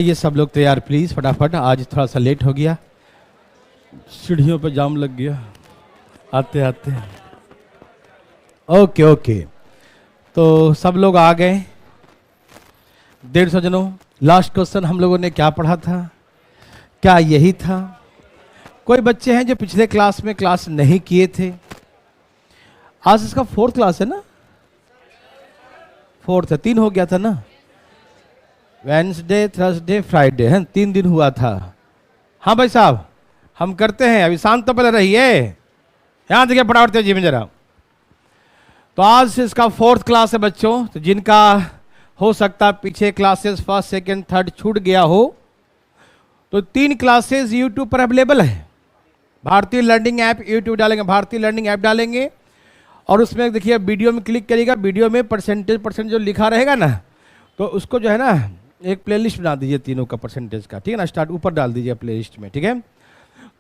ये सब लोग तैयार प्लीज फटाफट। आज थोड़ा सा लेट हो गया, सीढ़ियों पे जाम लग गया आते आते। ओके ओके, तो सब लोग आ गए। 150 जनों, लास्ट क्वेश्चन हम लोगों ने क्या पढ़ा था? क्या यही था? कोई बच्चे हैं जो पिछले क्लास में क्लास नहीं किए थे? आज इसका 4th क्लास है ना? 4th है, 3 हो गया था ना? वेंसडे, थर्सडे, फ्राइडे है, 3 दिन हुआ था। हाँ भाई साहब, हम करते हैं। अभी शांत तो पहले रहिए, यहां देखिए फटाफट तेजी में जरा। तो आज से इसका 4th क्लास है बच्चों। तो जिनका हो सकता पीछे क्लासेस 1st, 2nd, 3rd छूट गया हो, तो 3 क्लासेस यूट्यूब पर अवेलेबल है। भारतीय लर्निंग ऐप यूट्यूब डालेंगे, भारतीय लर्निंग ऐप डालेंगे और उसमें देखिए वीडियो में क्लिक करिएगा। वीडियो में परसेंट जो लिखा रहेगा ना, तो उसको जो है ना एक प्लेलिस्ट बना दीजिए तीनों का परसेंटेज का, ठीक है ना? स्टार्ट ऊपर डाल दीजिए प्लेलिस्ट में, ठीक है?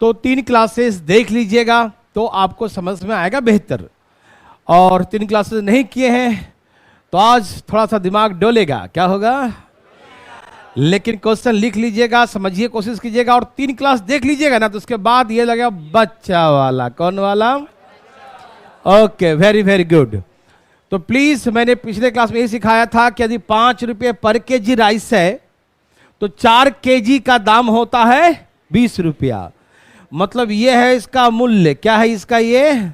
तो 3 क्लासेस देख लीजिएगा तो आपको समझ में आएगा बेहतर। और 3 क्लासेस नहीं किए हैं तो आज थोड़ा सा दिमाग डोलेगा। क्या होगा? लेकिन क्वेश्चन लिख लीजिएगा, समझिए, कोशिश कीजिएगा और 3 क्लास देख लीजिएगा ना, तो उसके बाद ये लगेगा बच्चा वाला। कौन वाला? Okay, very very good. तो प्लीज, मैंने पिछले क्लास में यही सिखाया था कि यदि 5 रुपये पर केजी राइस है तो 4 केजी का दाम होता है 20 रुपया। मतलब ये है इसका मूल्य। क्या है इसका? ये।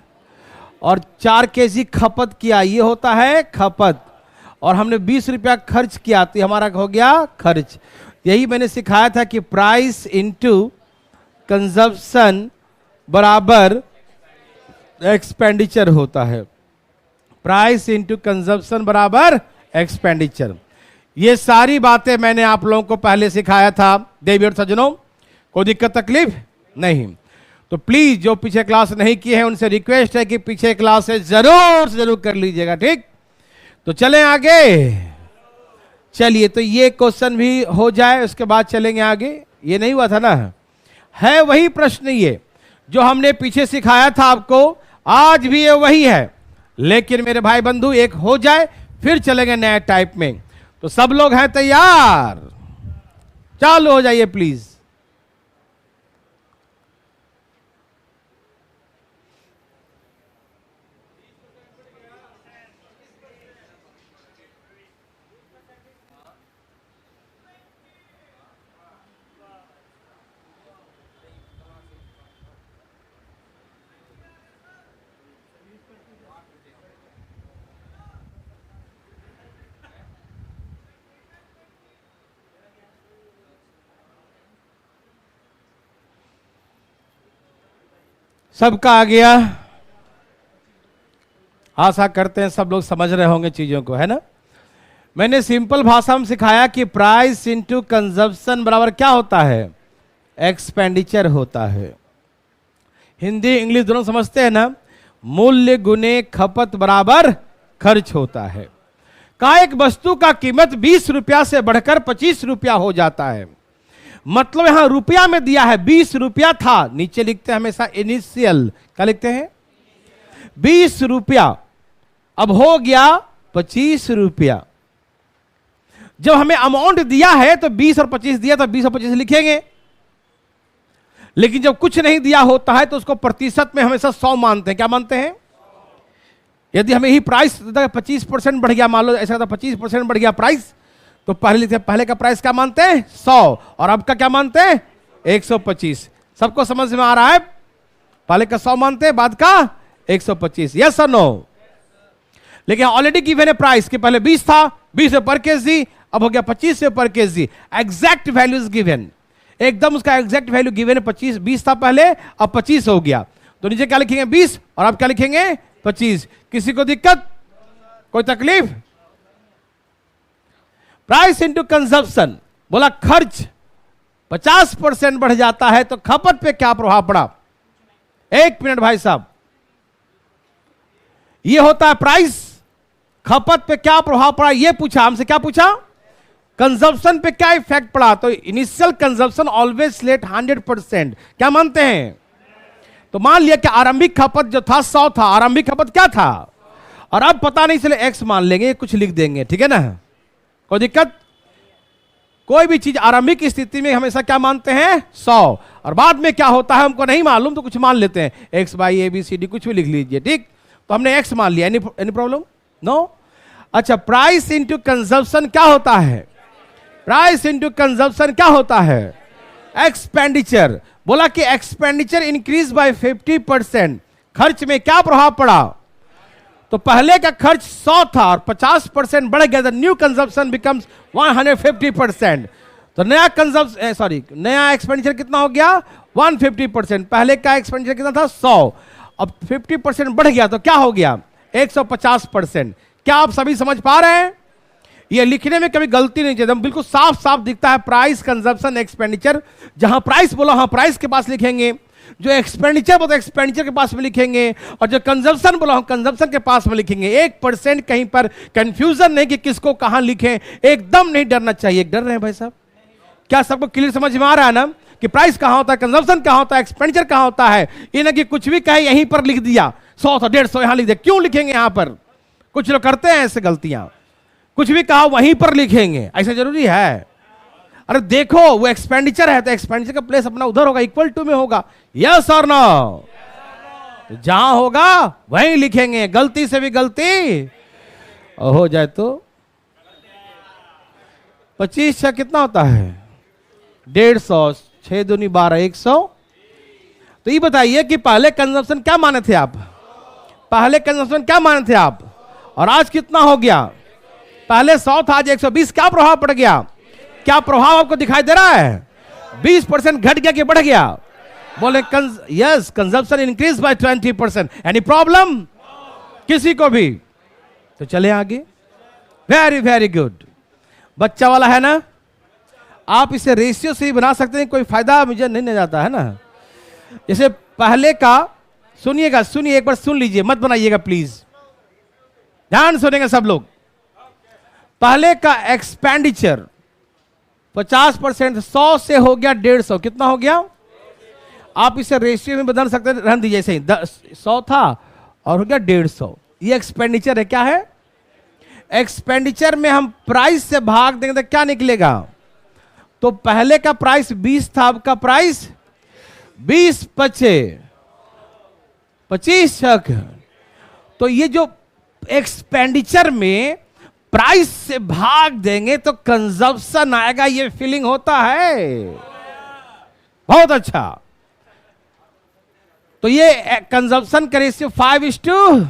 और 4 केजी खपत किया, ये होता है खपत। और हमने 20 रुपया खर्च किया तो हमारा हो गया खर्च। यही मैंने सिखाया था कि प्राइस इंटू कंजप्शन बराबर एक्सपेंडिचर होता है। प्राइस इंटू कंजप्शन बराबर एक्सपेंडिचर। ये सारी बातें मैंने आप लोगों को पहले सिखाया था देवी और सज्जनों। कोई दिक्कत तकलीफ नहीं? तो प्लीज जो पीछे क्लास नहीं किए हैं उनसे रिक्वेस्ट है कि पीछे क्लास से जरूर कर लीजिएगा, ठीक? तो चलें आगे। चलिए, तो ये क्वेश्चन भी हो जाए, उसके बाद चलेंगे आगे। ये नहीं हुआ था ना? है वही प्रश्न ये जो हमने पीछे सिखाया था आपको, आज भी ये वही है। लेकिन मेरे भाई बंधु, एक हो जाए फिर चलेंगे नए टाइप में। तो सब लोग हैं तैयार? चालू हो जाइए प्लीज। सबका आ गया? आशा करते हैं सब लोग समझ रहे होंगे चीजों को, है ना? मैंने सिंपल भाषा में सिखाया कि प्राइस इंटू कंजप्शन बराबर क्या होता है? एक्सपेंडिचर होता है। हिंदी इंग्लिश दोनों समझते हैं ना? मूल्य गुने खपत बराबर खर्च होता है। का एक वस्तु का कीमत 20 रुपया से बढ़कर 25 रुपया हो जाता है। मतलब यहां रुपया में दिया है 20 रुपया था, नीचे लिखते हैं हमेशा इनिशियल। क्या लिखते हैं? 20 रुपया, अब हो गया 25 रुपया। जब हमें अमाउंट दिया है तो 20 और 25 दिया, तो 20 और 25 लिखेंगे। लेकिन जब कुछ नहीं दिया होता है तो उसको प्रतिशत में हमेशा 100 मानते हैं। क्या मानते हैं? यदि हमें ही प्राइस 25% बढ़ गया, मान लो ऐसा था 25% बढ़ गया प्राइस, तो पहले का प्राइस क्या मानते हैं? 100। और अब का क्या मानते हैं? 125। सबको समझ में आ रहा है? पहले का 100 मानते हैं, बाद का 125। यस और नो? लेकिन ऑलरेडी गिवन है प्राइस कि पहले 20 था, 20 पर केजी, अब हो गया 25 पर केजी। एग्जैक्ट वैल्यूज गिवन, एकदम उसका एग्जैक्ट वैल्यू गिवन है। 25, 20 था पहले, अब 25 हो गया। तो नीचे क्या लिखेंगे? 20, और अब क्या लिखेंगे? 25। किसी को दिक्कत? कोई तकलीफ? प्राइस इंटू कंजप्शन, बोला खर्च 50% बढ़ जाता है तो खपत पे क्या प्रभाव पड़ा? 1 मिनट भाई साहब, ये होता है प्राइस, खपत पे क्या प्रभाव पड़ा ये पूछा हमसे। क्या पूछा? कंजप्शन पे क्या इफेक्ट पड़ा? तो इनिशियल कंजप्शन ऑलवेज लेट 100%। क्या मानते हैं? तो मान लिया कि आरंभिक खपत जो था 100 था, आरंभिक खपत क्या था? और अब पता नहीं चले x मान लेंगे, कुछ लिख देंगे, ठीक है ना? कोई दिक्कत? कोई भी चीज आरंभिक स्थिति में हमेशा क्या मानते हैं 100, और बाद में क्या होता है हमको नहीं मालूम तो कुछ मान लेते हैं, X by A B C D कुछ भी लिख लीजिए, ठीक। तो हमने एक्स मान लिया, एनी प्रॉब्लम? नो। अच्छा, प्राइस इंटू कंजप्शन क्या होता है? प्राइस इंटू कंजप्शन क्या होता है? एक्सपेंडिचर। बोला कि एक्सपेंडिचर इंक्रीज बाय 50%, खर्च में क्या प्रभाव पड़ा? तो पहले का खर्च 100 था और 50% बढ़ गया, न्यू कंजप्शन बिकम्स 150%। तो नया नया एक्सपेंडिचर कितना हो गया? 150%। पहले का एक्सपेंडिचर कितना था? 100, अब 50% बढ़ गया तो क्या हो गया? 150%। क्या आप सभी समझ पा रहे हैं? ये लिखने में कभी गलती नहीं चाहिए, बिल्कुल साफ साफ दिखता है, प्राइस कंजप्शन एक्सपेंडिचर। जहां प्राइस बोला वहां प्राइस के पास लिखेंगे, जो एक्सपेंडिचर बोला एक्सपेंडिचर के पास में लिखेंगे, और जो कंजप्शन बोला हम कंजप्शन के पास में लिखेंगे। 1% कहीं पर कंफ्यूजन नहीं कि किसको कहां लिखें, एकदम नहीं डरना चाहिए। डर रहे हैं भाई साहब? क्या सबको क्लियर समझ में आ रहा है ना कि प्राइस कहां होता है, कंजप्शन कहां होता है, एक्सपेंडिचर कहां होता है? ये ना कि कुछ भी कहे यहीं पर लिख दिया, 100 था 150 यहां लिख दिया। क्यों लिखेंगे यहां पर? कुछ लोग करते हैं ऐसे गलतियां, कुछ भी कहा वहीं पर लिखेंगे, ऐसा जरूरी है? अरे देखो वो एक्सपेंडिचर है तो एक्सपेंडिचर का प्लेस अपना उधर होगा, इक्वल टू में होगा, यस और नो? जहां होगा वहीं लिखेंगे, गलती से भी गलती हो जाए तो 25 6 कितना होता है? 150, 6 दूनी 12, 100। तो ये बताइए कि पहले कंजप्शन क्या माने थे आप? पहले कंजप्शन क्या माने थे आप? और आज कितना हो गया? पहले 100 था, आज 120। क्या प्रभाव पड़ गया? क्या प्रभाव आपको दिखाई दे रहा है? 20% घट गया कि बढ़ गया? बोले yes, consumption increase by 20%। Any problem किसी को भी? तो चले आगे। Very very good. बच्चा वाला है ना? आप इसे रेशियो से ही बना सकते हैं, कोई फायदा मुझे नहीं जाता है ना। जैसे पहले का, सुनिएगा, सुनिए एक बार सुन लीजिए, मत बनाइएगा प्लीज, ध्यान सुनेंगे सब लोग। पहले का एक्सपेंडिचर 50%, 100 से हो गया 150, कितना हो गया? आप इसे रेशियो में बदल सकते हैं, रहने दीजिए ऐसे ही। 100 था और हो गया 150, ये एक्सपेंडिचर है। क्या है? एक्सपेंडिचर में हम प्राइस से भाग देंगे तो क्या निकलेगा? तो पहले का प्राइस 20 था, अब का प्राइस 20 25 25। तो ये जो एक्सपेंडिचर में प्राइस से भाग देंगे तो कंजप्शन आएगा, ये फीलिंग होता है। बहुत अच्छा। तो ये कंजप्शन का रेशियो 5:2।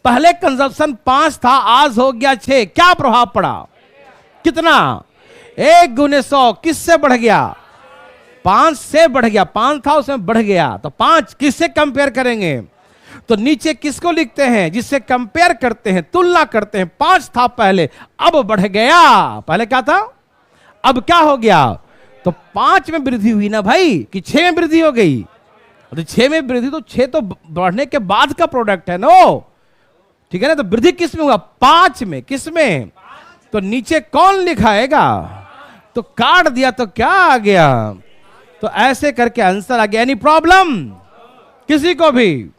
पहले कंजप्शन 5 था, आज हो गया 6। क्या प्रभाव पड़ा? कितना? 1 गुने 100 किससे बढ़ गया? 5 से बढ़ गया। 5 था उसमें बढ़ गया, तो 5 किससे कंपेयर करेंगे? तो नीचे किसको लिखते हैं? जिससे कंपेयर करते हैं, तुलना करते हैं। 5 था पहले, अब बढ़ गया। पहले क्या था, अब क्या हो गया? तो 5 में वृद्धि हुई ना भाई, कि 6 में वृद्धि हो गई? तो 6 में वृद्धि, तो 6 तो बढ़ने के बाद का प्रोडक्ट है नो, ठीक है ना? तो वृद्धि किस में हुआ? 5 में। किस में? तो नीचे कौन लिखाएगा? तो काट दिया तो क्या आ गया? तो ऐसे करके आंसर आ गया। एनी प्रॉब्लम किसी को भी?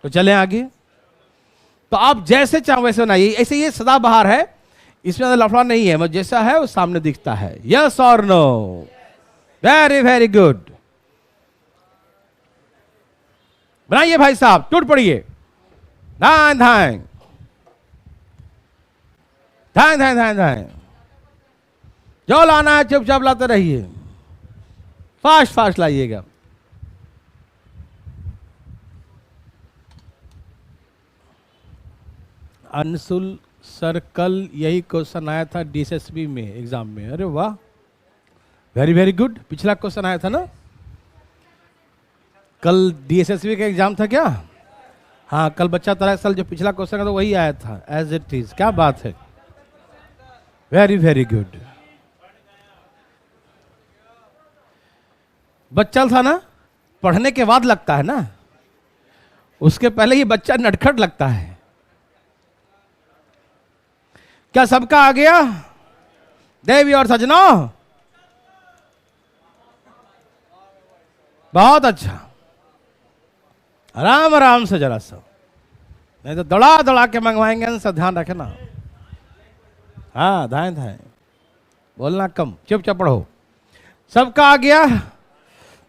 तो चले आगे। तो आप जैसे चाहो वैसे बनाइए, ऐसे ये सदाबहार है, इसमें लफड़ा नहीं है, मतलब जैसा है वो सामने दिखता है। यस और नो? Very very good. बनाइए भाई साहब, टूट पड़िए। धान धान धान धान धान धान, जो लाना है चुपचाप लाते रहिए, फास्ट फास्ट लाइएगा। अंशुल सर, कल यही क्वेश्चन आया था डीएसएसबी में एग्जाम में। अरे वाह, वेरी वेरी गुड। पिछला क्वेश्चन आया था ना कल, डीएसएसबी का एग्जाम था क्या? हाँ, कल बच्चा दरअसल जो पिछला क्वेश्चन था तो वही आया था एज इट इज। क्या बात है, वेरी वेरी गुड। बच्चा था ना, पढ़ने के बाद लगता है ना, उसके पहले ही बच्चा नटखट लगता है। क्या सबका आ गया? देवी और सजनों, बहुत अच्छा। आराम आराम से जरा सा, नहीं तो दौड़ा दौड़ा के मंगवाएंगे ना, सब ध्यान रखना। हाँ, धाए धाए। बोलना कम, चुपचाप पढ़ो। सबका आ गया?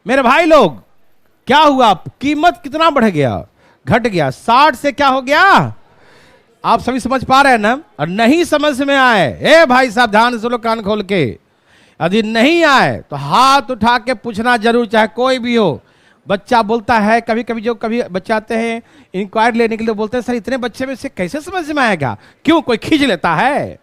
मेरे भाई लोग, क्या हुआ? कीमत कितना बढ़ गया? घट गया। 60 से क्या हो गया? आप सभी समझ पा रहे हैं ना? और नहीं समझ में आए, ए भाई साहब ध्यान से सुनो कान खोल के, यदि नहीं आए तो हाथ उठा के पूछना जरूर, चाहे कोई भी हो। बच्चा बोलता है कभी कभी, जो कभी बच्चे आते हैं इंक्वायरी लेने के लिए, बोलते हैं सर इतने बच्चे में से कैसे समझ में आएगा? क्यों, कोई खींच लेता है?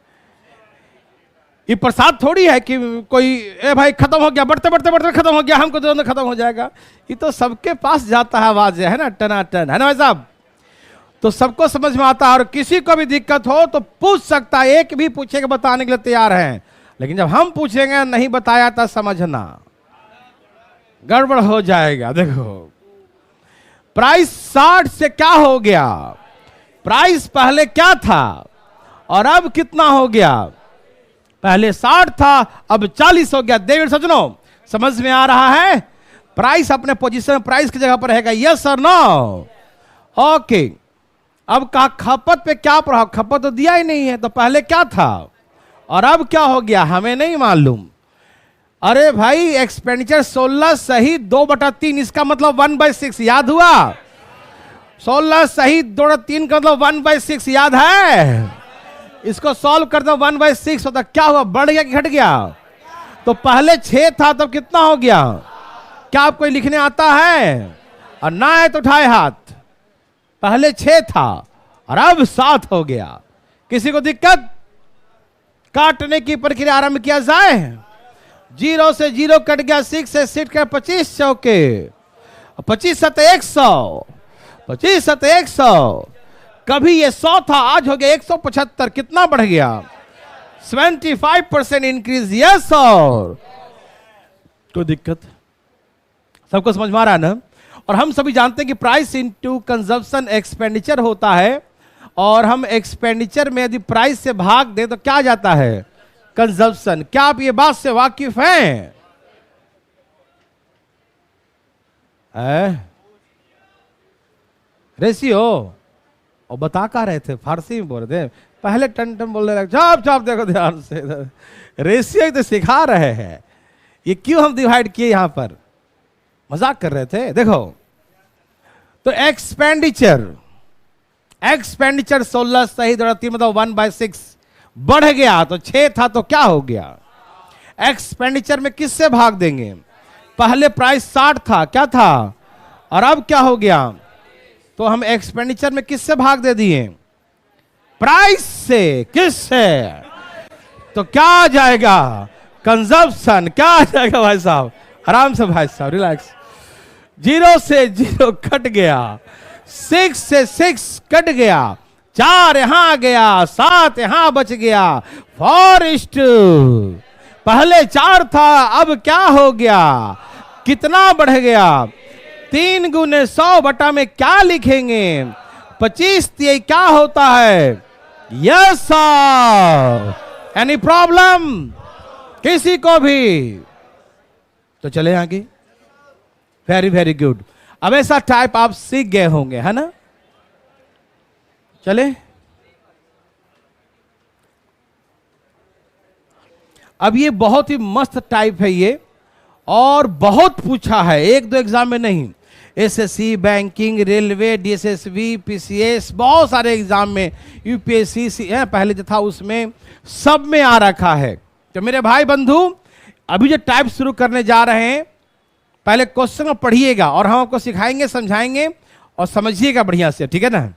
ये प्रसाद थोड़ी है कि कोई ए भाई खत्म हो गया, बढ़ते बढ़ते बढ़ते खत्म हो गया, हमको तो खत्म हो जाएगा। ये तो सबके पास जाता है आवाज, है ना, टनाटन, है ना भाई साहब? तो सबको समझ में आता है, और किसी को भी दिक्कत हो तो पूछ सकता है, एक भी पूछेगा बताने के लिए तैयार हैं। लेकिन जब हम पूछेंगे नहीं बताया तो समझना गड़बड़ हो जाएगा। देखो प्राइस 60 से क्या हो गया? प्राइस पहले क्या था और अब कितना हो गया? पहले 60 था, अब 40 हो गया। देवी सज्जनों, समझ में आ रहा है? प्राइस अपने पोजीशन, प्राइस की जगह पर रहेगा, यस और नो? ओके। अब कहा खपत पे क्या प्रभाव? खपत तो दिया ही नहीं है, तो पहले क्या था और अब क्या हो गया हमें नहीं मालूम। अरे भाई एक्सपेंडिचर 16 सही 2/3, इसका मतलब 1/6, याद हुआ? 16 सही 2/3 का मतलब 1/6, याद है? इसको सॉल्व कर दो, 1/6 होता क्या हुआ? बढ़ गया कि घट गया? तो पहले 6 था, तब कितना हो गया? क्या आपको लिखने आता है? और ना है तो उठाए हाथ। पहले 6 था और अब 7 हो गया। किसी को दिक्कत? काटने की प्रक्रिया आरंभ किया जाए। 0 से 0 कट गया, 6 से 6 का 25 चौके, 25 7 100, 25 7 100। कभी ये 100 था, आज हो गया 175। कितना बढ़ गया? 75% इंक्रीज, यस। और कोई दिक्कत? सबको समझ में आ रहा है ना? और हम सभी जानते हैं कि प्राइस इनटू कंजप्शन एक्सपेंडिचर होता है, और हम एक्सपेंडिचर में यदि प्राइस से भाग दें तो क्या आ जाता है? कंजप्शन। क्या आप ये बात से वाकिफ हैं? रेशियो और बता का रहे थे, फारसी में बोल रहे थे, पहले टन टन बोलने लगे। चाप चाप देखो ध्यान से, रेशियो तो सिखा रहे हैं। ये क्यों हम डिवाइड किए यहां पर? मजाक कर रहे थे। देखो तो एक्सपेंडिचर 16 सही 3 मतलब 1/6 बढ़ गया। तो 6 था तो क्या हो गया? एक्सपेंडिचर में किससे भाग देंगे? पहले प्राइस 60 था, क्या था? और अब क्या हो गया? तो हम एक्सपेंडिचर में किससे भाग दे दिए? प्राइस से। किससे? तो क्या आ जाएगा? कंजप्शन। क्या आ जाएगा भाई साहब? आराम से भाई साहब, रिलैक्स। 0 से 0 कट गया, 6 से 6 कट गया, 4 यहां गया, 7 यहां बच गया। फॉरेस्ट पहले 4 था, अब क्या हो गया? कितना बढ़ गया? 3 गुने 100 बटा में क्या लिखेंगे? 25 क्या होता है? Yes sir. एनी प्रॉब्लम किसी को भी? तो चले आगे। Very very good. अब ऐसा टाइप आप सीख गए होंगे, है ना? चले अब ये बहुत ही मस्त टाइप है ये, और बहुत पूछा है, 1-2 एग्जाम में नहीं। SSC, banking, railway, DSSB, PCS, बहुत सारे एग्जाम में, यूपीएससी है पहले जो था उसमें, सब में आ रखा है। तो मेरे भाई बंधु, अभी जो टाइप शुरू करने जा रहे हैं, पहले क्वेश्चन पढ़िएगा और हम आपको सिखाएंगे, समझाएंगे और समझिएगा बढ़िया से, ठीक है ना?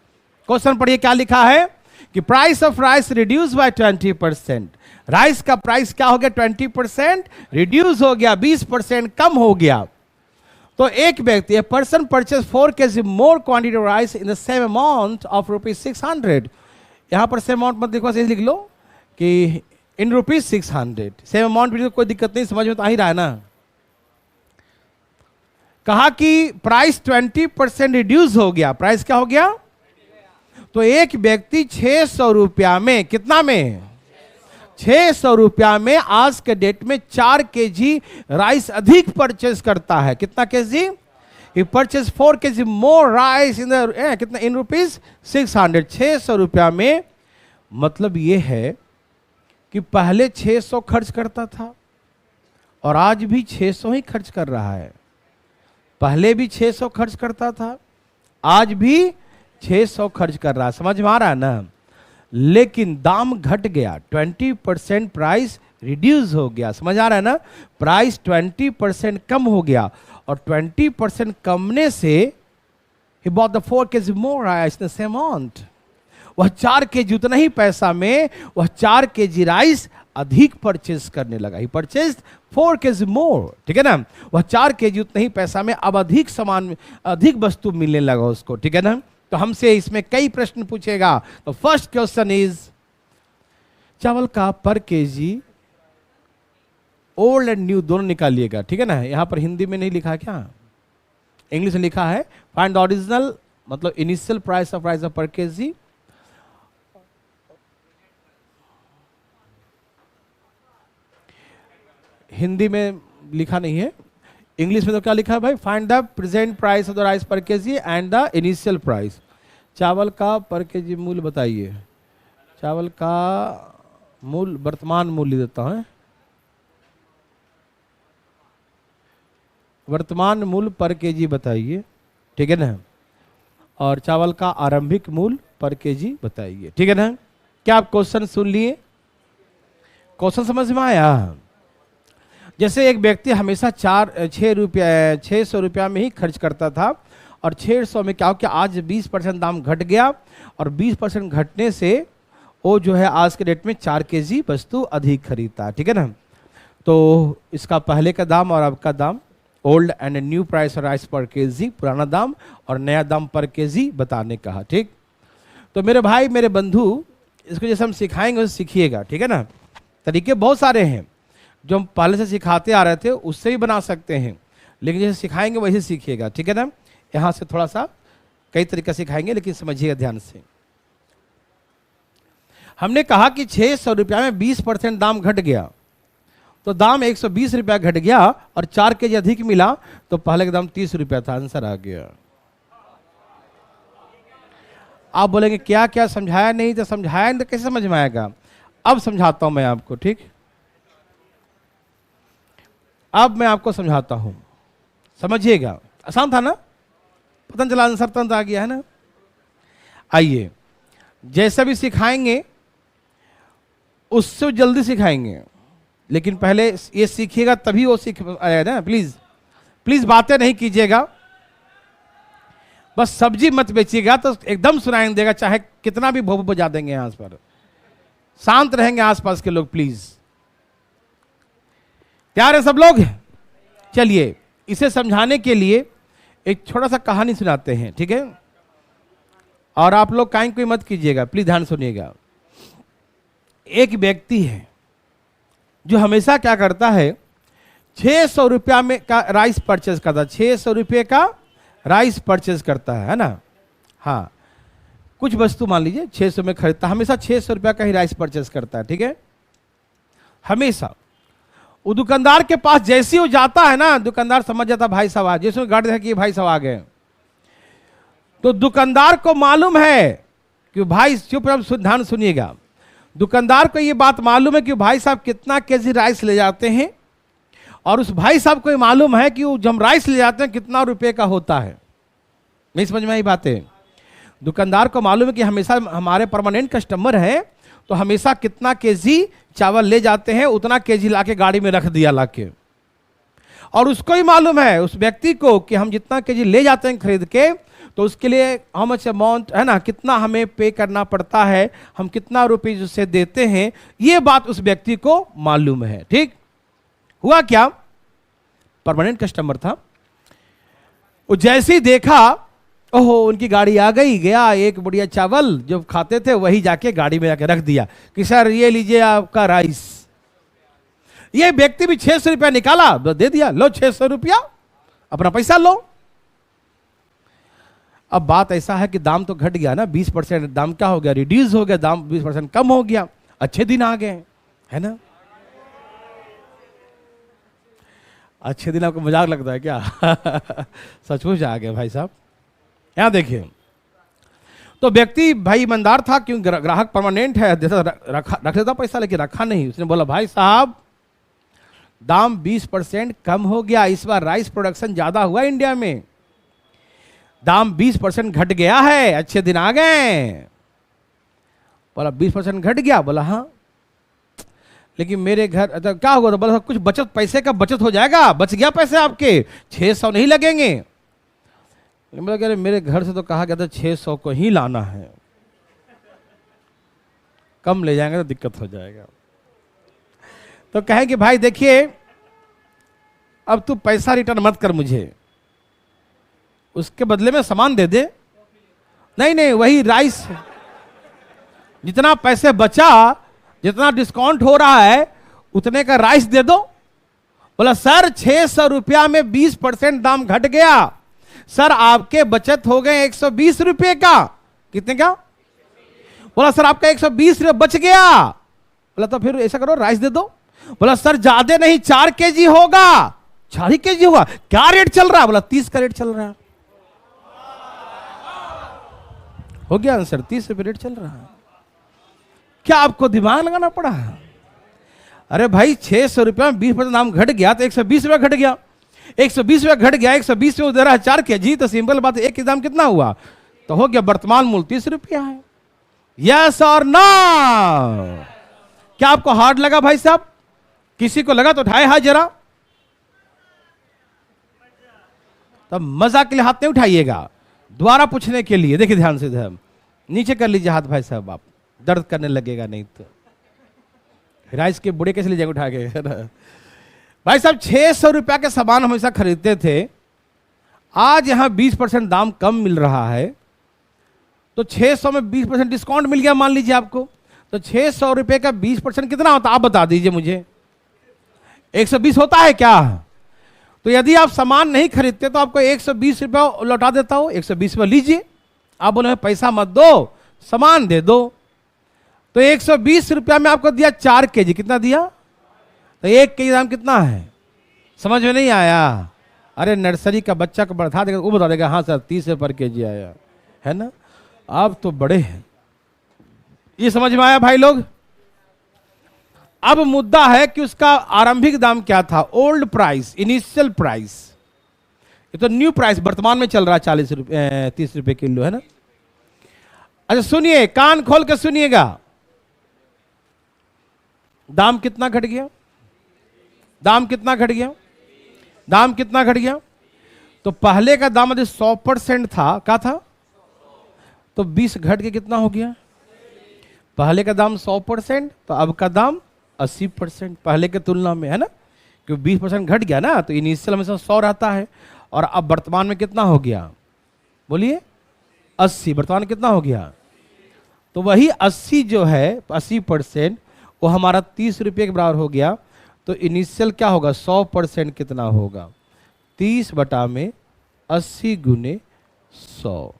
क्वेश्चन पढ़िए, क्या लिखा है कि price of rice reduce by 20%। Rice का प्राइस क्या हो गया? 20% रिड्यूस हो गया, 20% कम हो गया। तो एक व्यक्ति, a person purchase 4 kg more quantity of rice in the same amount of ₹600। यहां पर सेम अमाउंट मत देखो, ऐसे लिख लो कि इन ₹600। सेम अमाउंट भी कोई दिक्कत नहीं, समझ में तो आ ही रहा है ना? कहा कि प्राइस 20% रिड्यूस हो गया। प्राइस क्या हो गया? तो एक व्यक्ति 600 रुपया में, कितना में? 600 रुपया में आज के डेट में 4 kg राइस अधिक परचेज करता है। कितना KG? He purchase 4 kg more rice in the कितना? इन ₹600। 600 रुपया में मतलब ये है कि कि पहले 600 खर्च करता था और आज भी 600 ही खर्च कर रहा है। पहले भी 600 खर्च करता था, आज भी 600 खर्च कर रहा है। समझ में आ रहा है ना? लेकिन दाम घट गया, 20% प्राइस रिड्यूस हो गया। समझ आ रहा है ना? प्राइस 20% कम हो गया और 20% कमने से he bought the 4 kg more rice in the same amount। वह 4 kg उतना ही पैसा में वह 4 kg राइस अधिक परचेज करने लगा। ही परचेज 4 kg मोर, ठीक है ना? वह 4 kg उतना ही पैसा में अब अधिक सामान, अधिक वस्तु मिलने लगा उसको, ठीक है ना? तो हमसे इसमें कई प्रश्न पूछेगा। तो फर्स्ट क्वेश्चन इज, चावल का पर केजी ओल्ड एंड न्यू दोनों निकालिएगा, ठीक है ना? यहां पर हिंदी में नहीं लिखा है क्या? इंग्लिश में लिखा है। फाइंड द ओरिजिनल मतलब इनिशियल प्राइस ऑफ पर केजी। हिंदी में लिखा नहीं है, इंग्लिश में तो क्या लिखा है भाई? Find the present price of the rice per KG and the initial price. चावल का पर केजी मूल्य बताइए। चावल का मूल्य, वर्तमान मूल्य देता है, वर्तमान मूल्य पर केजी बताइए, ठीक है ना? और चावल का आरंभिक मूल्य पर केजी बताइए, ठीक है ना? क्या आप क्वेश्चन सुन लिए? क्वेश्चन समझ में आया? जैसे एक व्यक्ति हमेशा 600 रुपया में ही खर्च करता था और 600 में क्या हो कि आज 20% दाम घट गया और 20% घटने से वो जो है आज के डेट में 4 केजी वस्तु अधिक खरीदता है, ठीक है ना? तो इसका पहले का दाम और अब का दाम, old and new price rice per KG, पुराना दाम और नया दाम पर केजी बताने कहा, ठीक? तो मेरे भाई मेरे बंधु, इसको जैसे हम सिखाएंगे वैसे सीखिएगा, ठीक है ना? तरीके बहुत सारे हैं जो हम पहले से सिखाते आ रहे थे, उससे भी बना सकते हैं, लेकिन जैसे सिखाएंगे वैसे सीखिएगा, ठीक है ना? यहाँ से थोड़ा सा कई तरीका सिखाएंगे, लेकिन समझिएगा ध्यान से। हमने कहा कि 600 रुपया में 20% दाम घट गया, तो दाम 120 रुपया घट गया और 4 केजी अधिक मिला, तो पहले का दाम 30 रुपया था। आंसर आ गया। आप बोलेंगे क्या क्या समझाया नहीं? तो समझाया नहीं तो कैसे समझ में आएगा? अब समझाता हूं मैं आपको, ठीक? अब मैं आपको समझाता हूं, समझिएगा। आसान था ना? पता चला आंसर तुरंत आ गया है ना? आइए, जैसे भी सिखाएंगे उससे जल्दी सिखाएंगे, लेकिन पहले ये सीखिएगा तभी वो सीख आएगा ना। प्लीज प्लीज बातें नहीं कीजिएगा, बस सब्जी मत बेचिएगा तो एकदम सुनाई देगा, चाहे कितना भी भोग बजा देंगे यहां पर। शांत रहेंगे आसपास के लोग, प्लीज। तैयार है सब लोग? चलिए, इसे समझाने के लिए एक छोटा सा कहानी सुनाते हैं, ठीक है? और आप लोग काइन कोई मत कीजिएगा, प्लीज ध्यान सुनिएगा। एक व्यक्ति है जो हमेशा क्या करता है, 600 रुपया में का राइस परचेज करता है। 600 रुपये का राइस परचेज करता है ना? हाँ, कुछ वस्तु मान लीजिए 600 में खरीदता है, हमेशा 600 रुपया का ही राइस परचेज करता है, ठीक है? हमेशा। वो दुकानदार के पास जैसे ही वो जाता है ना, दुकानदार समझ जाता भाई साहब आज, जैसे गाड़ी देखा कि भाई साहब आ गए, तो दुकानदार को मालूम है कि भाई, चुप ध्यान सुनिएगा, दुकानदार को ये बात मालूम है कि भाई साहब कितना केजी राइस ले जाते हैं, और उस भाई साहब को ये मालूम है कि वो जब राइस ले जाते हैं कितना रुपए का होता है। नहीं समझ में आई बातें? दुकानदार को मालूम है कि हमेशा हमारे परमानेंट कस्टमर है, तो हमेशा कितना केजी चावल ले जाते हैं, उतना केजी लाके गाड़ी में रख दिया लाके। और उसको ही मालूम है, उस व्यक्ति को, कि हम जितना केजी ले जाते हैं खरीद के, तो उसके लिए हाउ मच अमाउंट है ना, कितना हमें पे करना पड़ता है, हम कितना रुपये उससे देते हैं, ये बात उस व्यक्ति को मालूम है, ठीक? हुआ क्या, परमानेंट कस्टमर था, वो जैसे ही देखा, ओहो उनकी गाड़ी आ गई, गया एक बढ़िया चावल जो खाते थे वही जाके गाड़ी में जाके रख दिया कि सर ये लीजिए आपका राइस। ये व्यक्ति भी 600 रुपया निकाला, दे दिया, लो 600 रुपया, अपना पैसा लो। अब बात ऐसा है कि दाम तो घट गया ना, 20% दाम क्या हो गया, रिड्यूस हो गया, दाम 20% कम हो गया, अच्छे दिन आ गए, है ना? अच्छे दिन आपको मजाक लगता है क्या? सचमुच आ गए भाई साहब। यहां देखिए, तो व्यक्ति भाई ईमानदार था, क्यों ग्राहक परमानेंट है, रख लेता पैसा, लेकिन रखा नहीं। उसने बोला भाई साहब दाम 20% कम हो गया, इस बार राइस प्रोडक्शन ज्यादा हुआ इंडिया में, दाम 20% घट गया है, अच्छे दिन आ गए। बोला 20% घट गया? बोला हाँ, लेकिन मेरे घर तो क्या होगा? तो बोला कुछ बचत, पैसे का बचत हो जाएगा, बच गया पैसे आपके, 600 नहीं लगेंगे। बोला कह रहे मेरे घर से तो कहा गया था 600 को ही लाना है, कम ले जाएंगे तो दिक्कत हो जाएगा। तो कहे कि भाई देखिए अब तू पैसा रिटर्न मत कर मुझे, उसके बदले में सामान दे दे। नहीं नहीं, वही राइस, जितना पैसे बचा, जितना डिस्काउंट हो रहा है उतने का राइस दे दो। बोला सर 600 रुपया में 20% दाम घट गया सर, आपके बचत हो गए 120 रुपये का। कितने का? बोला सर आपका 120 रुपये बच गया। बोला तो फिर ऐसा करो राइस दे दो। बोला सर ज्यादा नहीं, 4 केजी होगा। 4 ही केजी होगा? क्या रेट चल रहा है? बोला 30 का रेट चल रहा है। हो गया आंसर, 30 रुपये रेट चल रहा है। क्या आपको दिमाग लगाना पड़ा? अरे भाई 600 रुपया में 20% दाम घट गया तो 120 रुपया घट गया, 120 रुपया घट गया, 120 में दे रहा है 4 केजी, तो सिंपल बात है एक के दाम कितना हुआ? तो हो गया वर्तमान मूल्य 30 रुपया है। यस और नो? क्या आपको हार्ड लगा भाई साहब? किसी को लगा तो उठाए हाथ जरा। तब मजाक के लिए हाथ नहीं उठाइएगा, दोबारा पूछने के लिए। देखिए ध्यान से, ध्यान नीचे कर लीजिए हाथ भाई साहब, आप दर्द करने लगेगा नहीं तो। राइस के बुढ़े कैसे लीजिएगा उठा के? भाई साहब 600 रुपया के सामान हमेशा खरीदते थे, आज यहां 20% दाम कम मिल रहा है, तो 600 में 20% डिस्काउंट मिल गया मान लीजिए आपको, तो 600 रुपये का 20% कितना होता है आप बता दीजिए मुझे। 120 होता है क्या? तो यदि आप सामान नहीं खरीदते तो आपको 120 रुपया लौटा देता हो, 120 रुपया लीजिए। आप बोले पैसा मत दो, सामान दे दो। तो 120 रुपया में आपको दिया 4 केजी, कितना दिया? तो 1 केजी दाम कितना है? समझ में नहीं आया? अरे नर्सरी का बच्चा को बढ़ा देगा, वो बता देगा हाँ सर 30 रुपये पर केजी आया है ना। आप तो बड़े हैं, ये समझ में आया भाई लोग? अब मुद्दा है कि उसका आरंभिक दाम क्या था? Old price, initial price. ये तो न्यू प्राइस वर्तमान में चल रहा है 40 रुपये 30 रुपये किलो है ना। अच्छा सुनिए, कान खोल के सुनिएगा, दाम कितना घट गया? दाम कितना घट गया? दाम कितना घट गया? तो पहले का दाम यदि 100% था, क्या था? तो 20 घट के कितना हो गया? पहले का दाम 100%, तो अब का दाम 80% पहले के तुलना में, है ना, क्योंकि 20% घट गया ना, तो इनिशियल हमेशा 100 रहता है, और अब वर्तमान में कितना हो गया? बोलिए 80। वर्तमान में कितना हो गया? तो वही 80 जो है 80% वो हमारा 30 रुपये के बराबर हो गया। तो इनिशियल क्या होगा? 100% कितना होगा? 30 बटा में 80 गुने 100,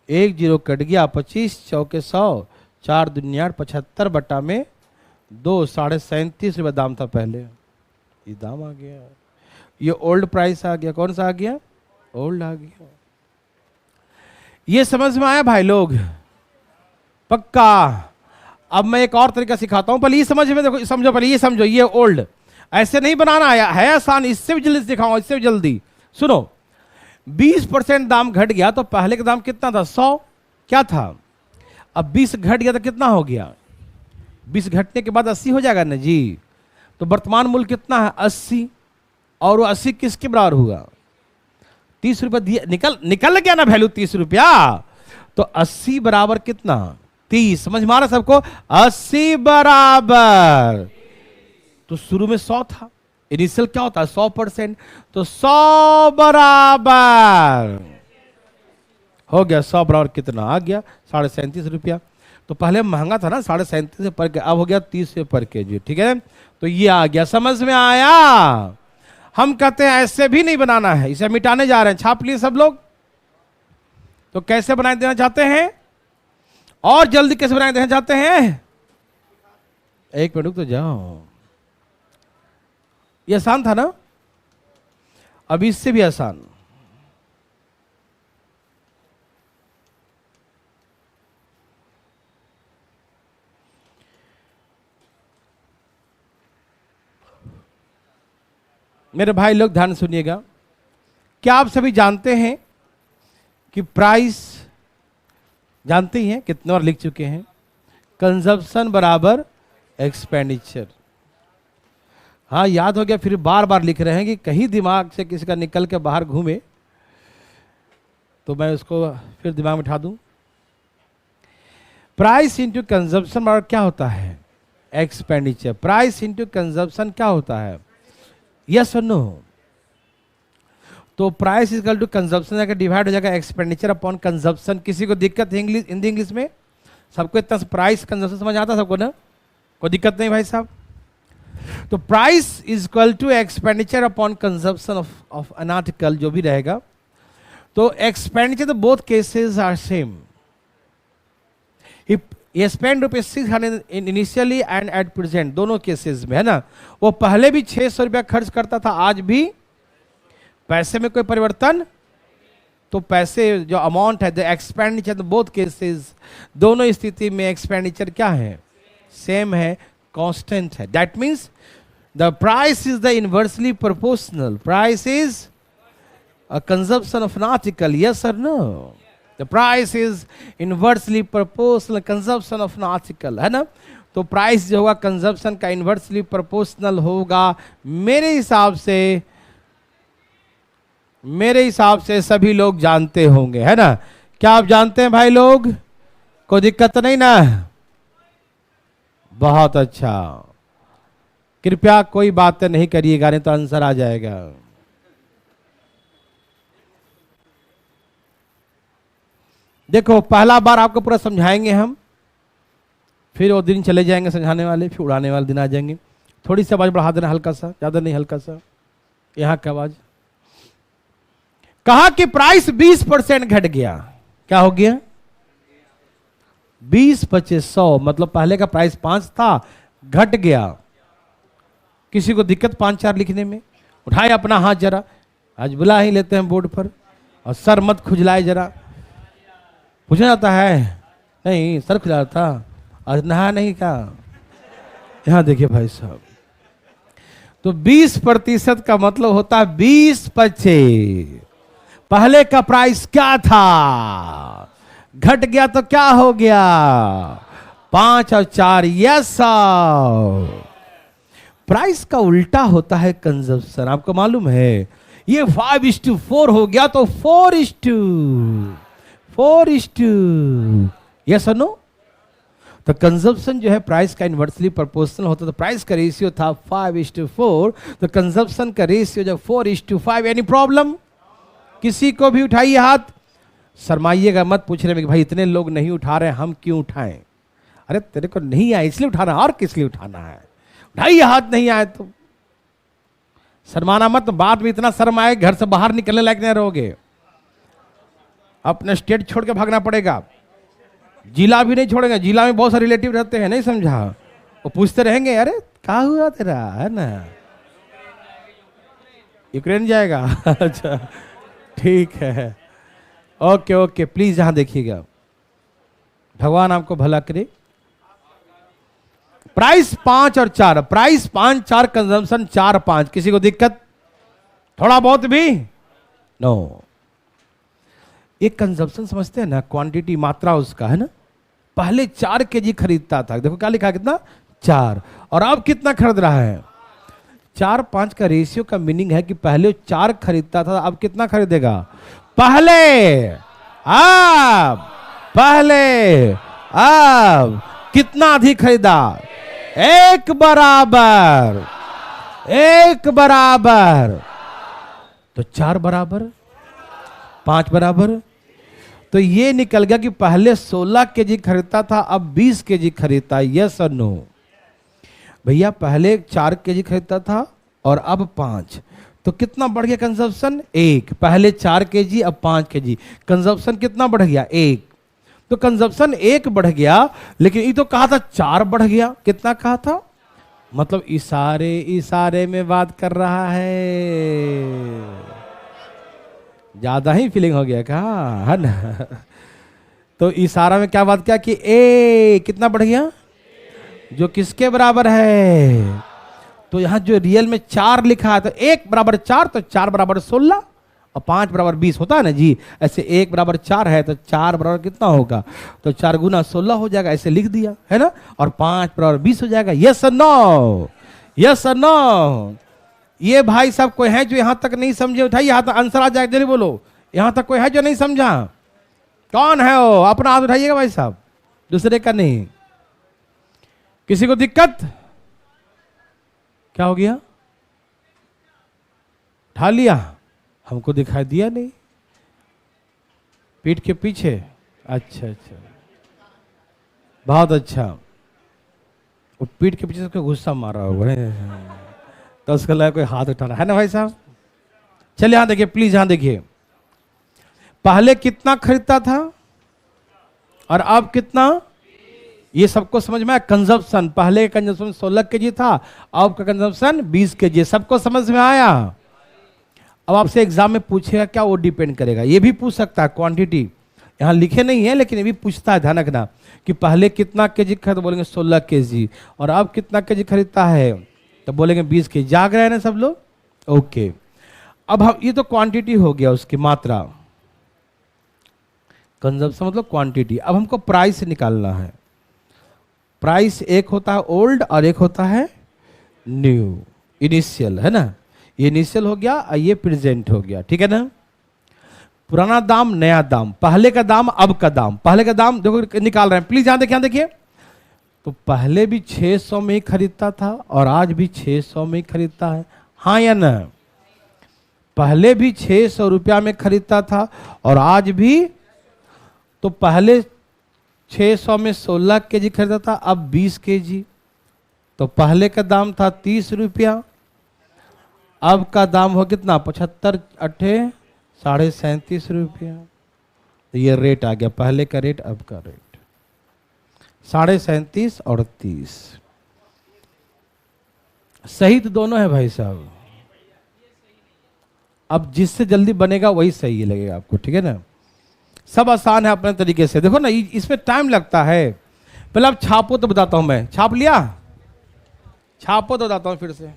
1 जीरो कट गया, 25 चौके 100, 4 दुनिया 75 बटा में 2, 37.5 रुपये दाम था पहले, ये दाम आ गया। ये ओल्ड प्राइस आ गया। कौन सा आ गया? ओल्ड आ गया। ये समझ में आया भाई लोग? पक्का। अब मैं एक और तरीका सिखाता हूं, पहले ये समझ में देखो, समझो पहले ये समझो, ये ओल्ड ऐसे नहीं बनाना है आसान, इससे भी जल्दी सिखाऊंगा, इससे भी जल्दी सुनो। 20% दाम घट गया तो पहले का दाम कितना था? 100 क्या था? अब 20 घट गया तो कितना हो गया? 20 घटने के बाद 80 हो जाएगा ना जी। तो वर्तमान मूल्य कितना है? 80। और वो 80 किसके बराबर हुआ? 30 रुपया दिया, निकल गया ना वैल्यू 30 रुपया। तो 80 बराबर कितना? 30। समझ में आ रहा सबको? 80 बराबर, तो शुरू में 100 था, इनिशियल क्या होता है? 100%, तो 100 बराबर हो गया। 100 बराबर कितना आ गया? 37.5 रुपया। तो पहले महंगा था ना 37.5 पर के, अब हो गया 30 पर केजी। ठीक है, तो ये आ गया। समझ में आया? हम कहते हैं ऐसे भी नहीं बनाना है, इसे मिटाने जा रहे हैं। छाप लिए सब लोग? तो कैसे बनाए देना चाहते हैं, और जल्दी कैसे बनाए देना चाहते हैं? एक मिनट तो जाओ, ये आसान था ना, अब इससे भी आसान। मेरे भाई लोग ध्यान सुनिएगा, क्या आप सभी जानते हैं कि प्राइस, जानते ही हैं, कितने बार लिख चुके हैं, कंजप्शन बराबर एक्सपेंडिचर। हाँ याद हो गया, फिर बार बार लिख रहे हैं कि कहीं दिमाग से किसी का निकल के बाहर घूमे तो मैं उसको फिर दिमाग में उठा दूं। प्राइस इंटू कंजप्शन बराबर क्या होता है? एक्सपेंडिचर। प्राइस इंटू कंजप्शन क्या होता है? यस और नो? तो प्राइस इक्वल टू कंजप्शन जाकर डिवाइड हो जाएगा एक्सपेंडिचर अपॉन कंजप्शन। किसी को दिक्कत है इंग्लिश, हिंदी इंग्लिश में? सबको इतना प्राइस कंजप्शन समझ आता है सबको ना? कोई दिक्कत नहीं भाई साहब? तो price is equal to expenditure upon consumption of an article, जो भी रहेगा। तो एक्सपेंडिचर, तो बोथ केसेस आर सेम। ये स्पेंड रुपये 600 इनिशियली एंड एट प्रेजेंट, दोनों केसेस में, है ना? वो पहले भी 600 रुपया खर्च करता था, आज भी पैसे में कोई परिवर्तन। तो पैसे जो अमाउंट है, the expenditure, the both cases, दोनों स्थिति में एक्सपेंडिचर क्या है? सेम है, कांस्टेंट है। That means the price is the inversely proportional. Price is a consumption of an article, yes और no? The price is inversely proportional consumption of an article, है ना? तो प्राइस जो होगा कंजप्शन का इनवर्सली प्रोपोर्शनल होगा। मेरे हिसाब से सभी लोग जानते होंगे, है ना? क्या आप जानते हैं भाई लोग? कोई दिक्कत नहीं ना? बहुत अच्छा, कृपया कोई बातें नहीं करिएगा, नहीं तो आंसर आ जाएगा। देखो, पहला बार आपको पूरा समझाएंगे हम, फिर वो दिन चले जाएंगे समझाने वाले, फिर उड़ाने वाले दिन आ जाएंगे। थोड़ी सी आवाज बढ़ा देना, हल्का सा, ज्यादा नहीं, हल्का सा, यहां की आवाज। कहा कि प्राइस 20% घट गया। क्या हो गया? 20 25 100, मतलब पहले का प्राइस 5 था, घट गया। किसी को दिक्कत 5 4 लिखने में? उठाए अपना हाथ जरा, आज बुला ही लेते हैं बोर्ड पर, और सर मत खुजलाए जरा। पूछा जाता है? नहीं, सर खुजला था, आज नहा नहीं का? यहां देखिए भाई साहब, तो 20% का मतलब होता है 20 25। पहले का प्राइस क्या था? घट गया, तो क्या हो गया? 5 और 4, यस। प्राइस का उल्टा होता है कंजप्शन, आपको मालूम है? ये 5:4 हो गया, तो 4:4, यस और नो? तो कंजप्शन जो है प्राइस का इनवर्सली प्रोपोर्शनल होता है। तो प्राइस का रेशियो था 5:4, तो कंजप्शन का रेशियो जब 4:5। Any problem? किसी को भी उठाइए हाथ, शर्माइएगा मत पूछने में कि भाई इतने लोग नहीं उठा रहे, हम क्यों उठाएं? अरे तेरे को नहीं आए इसलिए उठाना, और किस लिए उठाना है? उठाइए हाथ, नहीं आए तो शर्माना मत। बाद में इतना शर्म आए, घर से बाहर निकलने लायक नहीं रहोगे, अपने स्टेट छोड़ के भागना पड़ेगा। जिला भी नहीं छोड़ेंगे, जिला में बहुत सारे रिलेटिव रहते हैं, नहीं समझा? वो पूछते रहेंगे, अरे क्या हुआ तेरा, है ना? यूक्रेन जाएगा? अच्छा ठीक है, ओके ओके, प्लीज यहां देखिएगा, भगवान आपको भला करे। प्राइस 5 और 4, प्राइस 5 4, कंजम्पशन 4 5। किसी को दिक्कत थोड़ा बहुत भी? नो। एक कंजम्पशन समझते हैं ना, क्वांटिटी, मात्रा उसका, है ना? पहले 4 kg खरीदता था, देखो क्या लिखा है, कितना? 4, और अब कितना खरीद रहा है? 4 5 का रेशियो का मीनिंग है कि पहले 4 खरीदता था, अब कितना खरीदेगा? पहले अब कितना अधिक खरीदा? 1 बराबर, तो 4 बराबर 5 बराबर। तो ये निकल गया कि पहले 16 kg खरीदता था, अब 20 kg खरीदता है, यस और नो? भैया पहले 4 kg खरीदता था और अब 5, तो कितना बढ़ गया कंजप्शन? 1। पहले 4 kg, अब 5 kg, कंजप्शन कितना बढ़ गया? 1। तो कंजप्शन 1 बढ़ गया, लेकिन ये तो कहा था 4 बढ़ गया। कितना कहा था? मतलब इशारे में बात कर रहा है, ज्यादा ही फीलिंग हो गया कहा, है ना? तो इशारा में क्या बात किया कि कितना बढ़ गया? जो किसके बराबर है? तो यहां जो रियल में 4 लिखा है तो 1 बराबर 4, तो 4 बराबर 16 और 5 बराबर 20 होता है ना जी। ऐसे 1 बराबर 4 है तो 4 बराबर कितना होगा, तो 4 गुना 16 हो जाएगा, ऐसे लिख दिया है ना। और 5 बराबर 20 हो जाएगा। यस और नो, यस और नो। ये भाई साहब कोई है जो यहां तक नहीं समझे? उठाइए हाथ, आंसर आ जाएगा, जल्दी बोलो। यहां तक कोई है जो नहीं समझा? कौन है वो? अपना हाथ उठाइएगा भाई साहब, दूसरे का नहीं। किसी को दिक्कत? क्या हो गया? उठा लिया, हमको दिखाई दिया नहीं, पीठ के पीछे। अच्छा अच्छा, बहुत अच्छा। वो पीठ के पीछे से कोई गुस्सा मारा हुआ है तो उसका लगा कोई हाथ उठाना है ना भाई साहब। चलिए यहां देखिए, प्लीज यहां देखिए। पहले कितना खरीदता था और अब कितना? ये सबको समझ में आया? कंजप्शन, पहले का कंजप्शन 16 केजी था, अब का कंजप्शन 20 केजी। सबको समझ में आया? अब आपसे एग्जाम में पूछेगा क्या, वो डिपेंड करेगा। ये भी पूछ सकता है क्वांटिटी, यहाँ लिखे नहीं है लेकिन ये भी पूछता है, ध्यान रखना कि पहले कितना केजी खरीद, बोलेंगे 16 केजी, और अब कितना केजी खरीदता है तो बोलेंगे 20 केजी। जाग रहे हैं ना सब लोग? ओके। अब हम, ये तो क्वांटिटी हो गया, उसकी मात्रा, कंजप्शन मतलब क्वांटिटी। अब हमको प्राइस निकालना है। प्राइस एक होता है ओल्ड और एक होता है न्यू, इनिशियल, है ना। ये इनिशियल हो गया और ये प्रेजेंट हो गया, ठीक है ना। पुराना दाम, नया दाम, पहले का दाम, अब का दाम। पहले का दाम देखो निकाल रहे हैं, प्लीज यहां देखिए, यहां देखिए। तो पहले भी 600 में ही खरीदता था और आज भी 600 में ही खरीदता है, हाँ या ना? पहले भी 600 रुपया में खरीदता था और आज भी। तो पहले 600 में 16 केजी खरीदा था, अब 20 केजी। तो पहले का दाम था 30 रुपया, अब का दाम हो कितना? 75 अट्ठे 37.5 रुपया। तो ये रेट आ गया, पहले का रेट अब का रेट 37.5 और 30। सही तो दोनों है भाई साहब। अब जिससे जल्दी बनेगा वही सही लगेगा आपको, ठीक है ना। सब आसान है अपने तरीके से। देखो ना, इसमें टाइम लगता है। पहले आप छापो तो बताता हूं मैं। छाप लिया? छापो तो बताता हूं फिर से।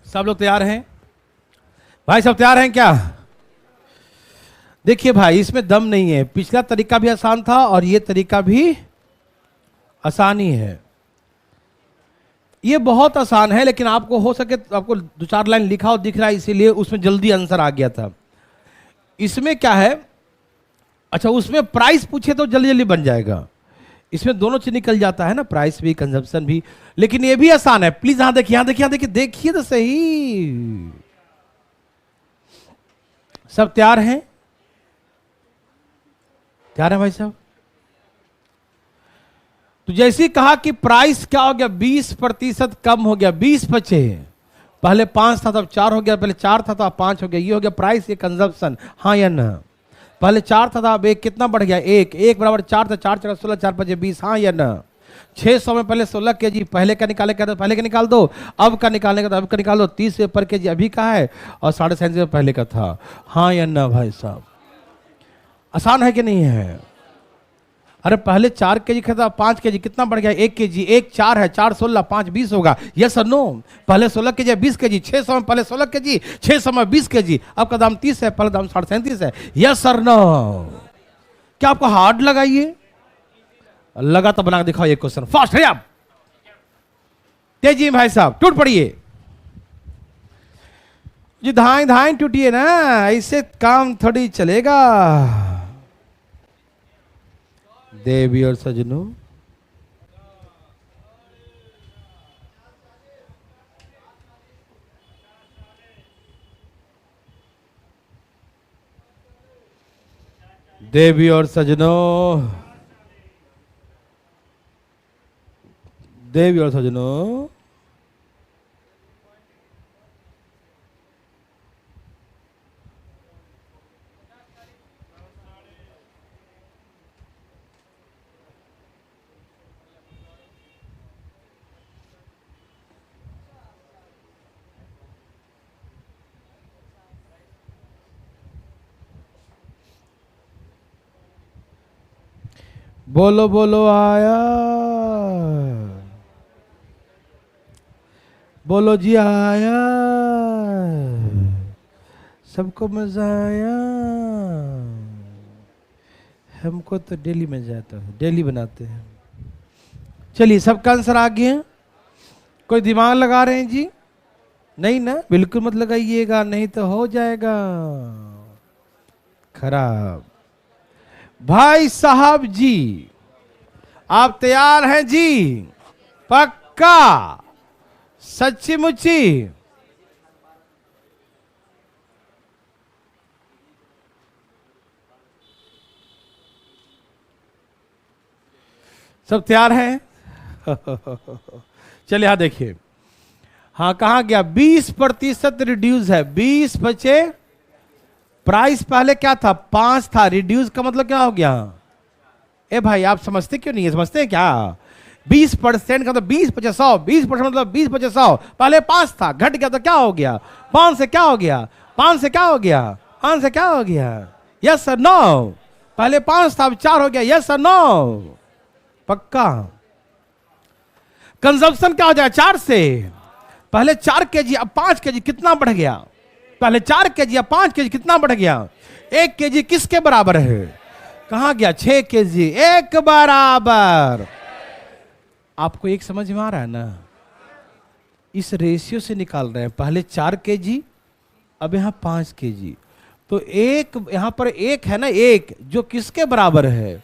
सब लोग तैयार हैं? भाई सब तैयार हैं क्या? देखिए भाई, इसमें दम नहीं है। पिछला तरीका भी आसान था और ये तरीका भी आसान ही है। ये बहुत आसान है, लेकिन आपको हो सके तो आपको 2-4 लाइन लिखा हो दिख रहा है, इसीलिए उसमें जल्दी आंसर आ गया था। इसमें क्या है, अच्छा उसमें प्राइस पूछे तो जल्दी जल्दी बन जाएगा। इसमें दोनों चीज निकल जाता है ना, प्राइस भी, कंजप्शन भी। लेकिन ये भी आसान है। प्लीज यहां देखिए, यहां देखिए, यहां देखिए, देखिए तो सही। सब तैयार हैं? तैयार है भाई साहब? तो जैसे कहा कि प्राइस क्या हो गया, 20% कम हो गया, 20 बचे। पहले 5 था तब 4 हो गया, पहले 4 था तब 5 हो गया, ये हो गया प्राइस, ये कंजप्शन, हाँ या ना। पहले 4 था अब 1 कितना बढ़ गया, 1, 1 बराबर 4 था, 4 4 16, 4 5 20, हाँ या ना। 600 में पहले 16 केजी, पहले का निकाले का तो पहले का निकाल दो, अब का निकालने का तो अब का निकाल दो। 30 पर केजी अभी का है और 37.5 पहले का था, हाँ या ना भाई साहब। आसान है कि नहीं है? अरे पहले 4 केजी खरीदा, 5 केजी कितना बढ़ गया, 1 केजी, 1 4 है, 4 16, 5 20 होगा। यस और नो? पहले 16 केजी 20 केजी, 600 में पहले 16 केजी, 600 में 20 केजी, अब का दाम 30 है, पहले दाम 37.5 है। यस और नो? क्या आपको हार्ड लगा ये? लगा तो बना के दिखाओ ये क्वेश्चन, फास्ट है आप, तेजी भाई साहब, टूट पड़िए जी, धाई धाई टूटिए ना, ऐसे काम थोड़ी चलेगा। देवी और सजनों, देवी और सजनों, देवी और सजनों, बोलो बोलो आया, बोलो जी आया, सबको मजा आया। हमको तो डेली मजा आता है, डेली बनाते हैं। चलिए, सबका आंसर आ गया। कोई दिमाग लगा रहे हैं जी? नहीं ना, बिल्कुल मत लगाइएगा, नहीं तो हो जाएगा खराब। भाई साहब जी, आप तैयार हैं जी? पक्का? सच्ची मुच्ची? सब तैयार हैं? चलिए, हाँ देखिए, हाँ कहाँ गया? 20% रिड्यूस है, 20 बचे। प्राइस पहले क्या था? 5 था। रिड्यूस का मतलब क्या हो गया? ए भाई, आप समझते क्यों नहीं है? समझते हैं क्या? 20% का मतलब 20 बचे 100, 20% मतलब 20 बचे 100। पहले 5 था, घट गया तो क्या हो गया? 5 से क्या हो गया? 5 से क्या हो गया? 5 से क्या हो गया? Yes sir no? पहले 5 था, अब 4 हो गया। Yes sir no? पक्का? कंजप्शन क्या हो जाए 4 से? पहले 4 केजी, अब 5 केजी, कितना बढ़ गया? पहले 4 केजी, अब 5 केजी, कितना बढ़ गया? 1 केजी किसके बराबर है? कहां गया? 6 केजी, एक बराबर। आपको एक समझ में आ रहा है ना? इस रेशियो से निकाल रहे हैं। पहले 4 केजी, अब यहां 5 केजी। तो एक यहां पर एक है ना, एक जो किसके बराबर है?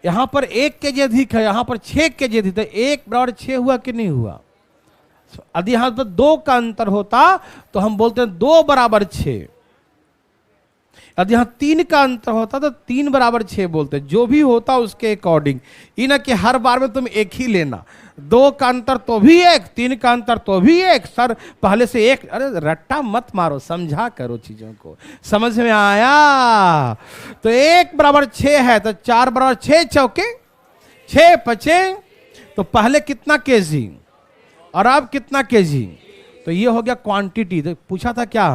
यहां पर 1 केजी अधिक है, यहां पर 6 केजी अधिक। तो 1 बराबर 6 हुआ कि नहीं हुआ? यदि यहां पर 2 का अंतर होता तो हम बोलते हैं 2 बराबर 6। यदि यहां 3 का अंतर होता तो 3 बराबर 6 बोलते। जो भी होता उसके अकॉर्डिंग। ये ना कि हर बार में तुम एक ही लेना। 2 का अंतर तो भी 1, 3 का अंतर तो भी 1। सर पहले से 1, अरे रट्टा मत मारो, समझा करो चीजों को। समझ में आया? तो 1 बराबर 6 है, तो 4 बराबर 6 चौके 6 पचे। तो पहले कितना केजी और अब कितना केजी? तो ये हो गया क्वांटिटी। तो पूछा था क्या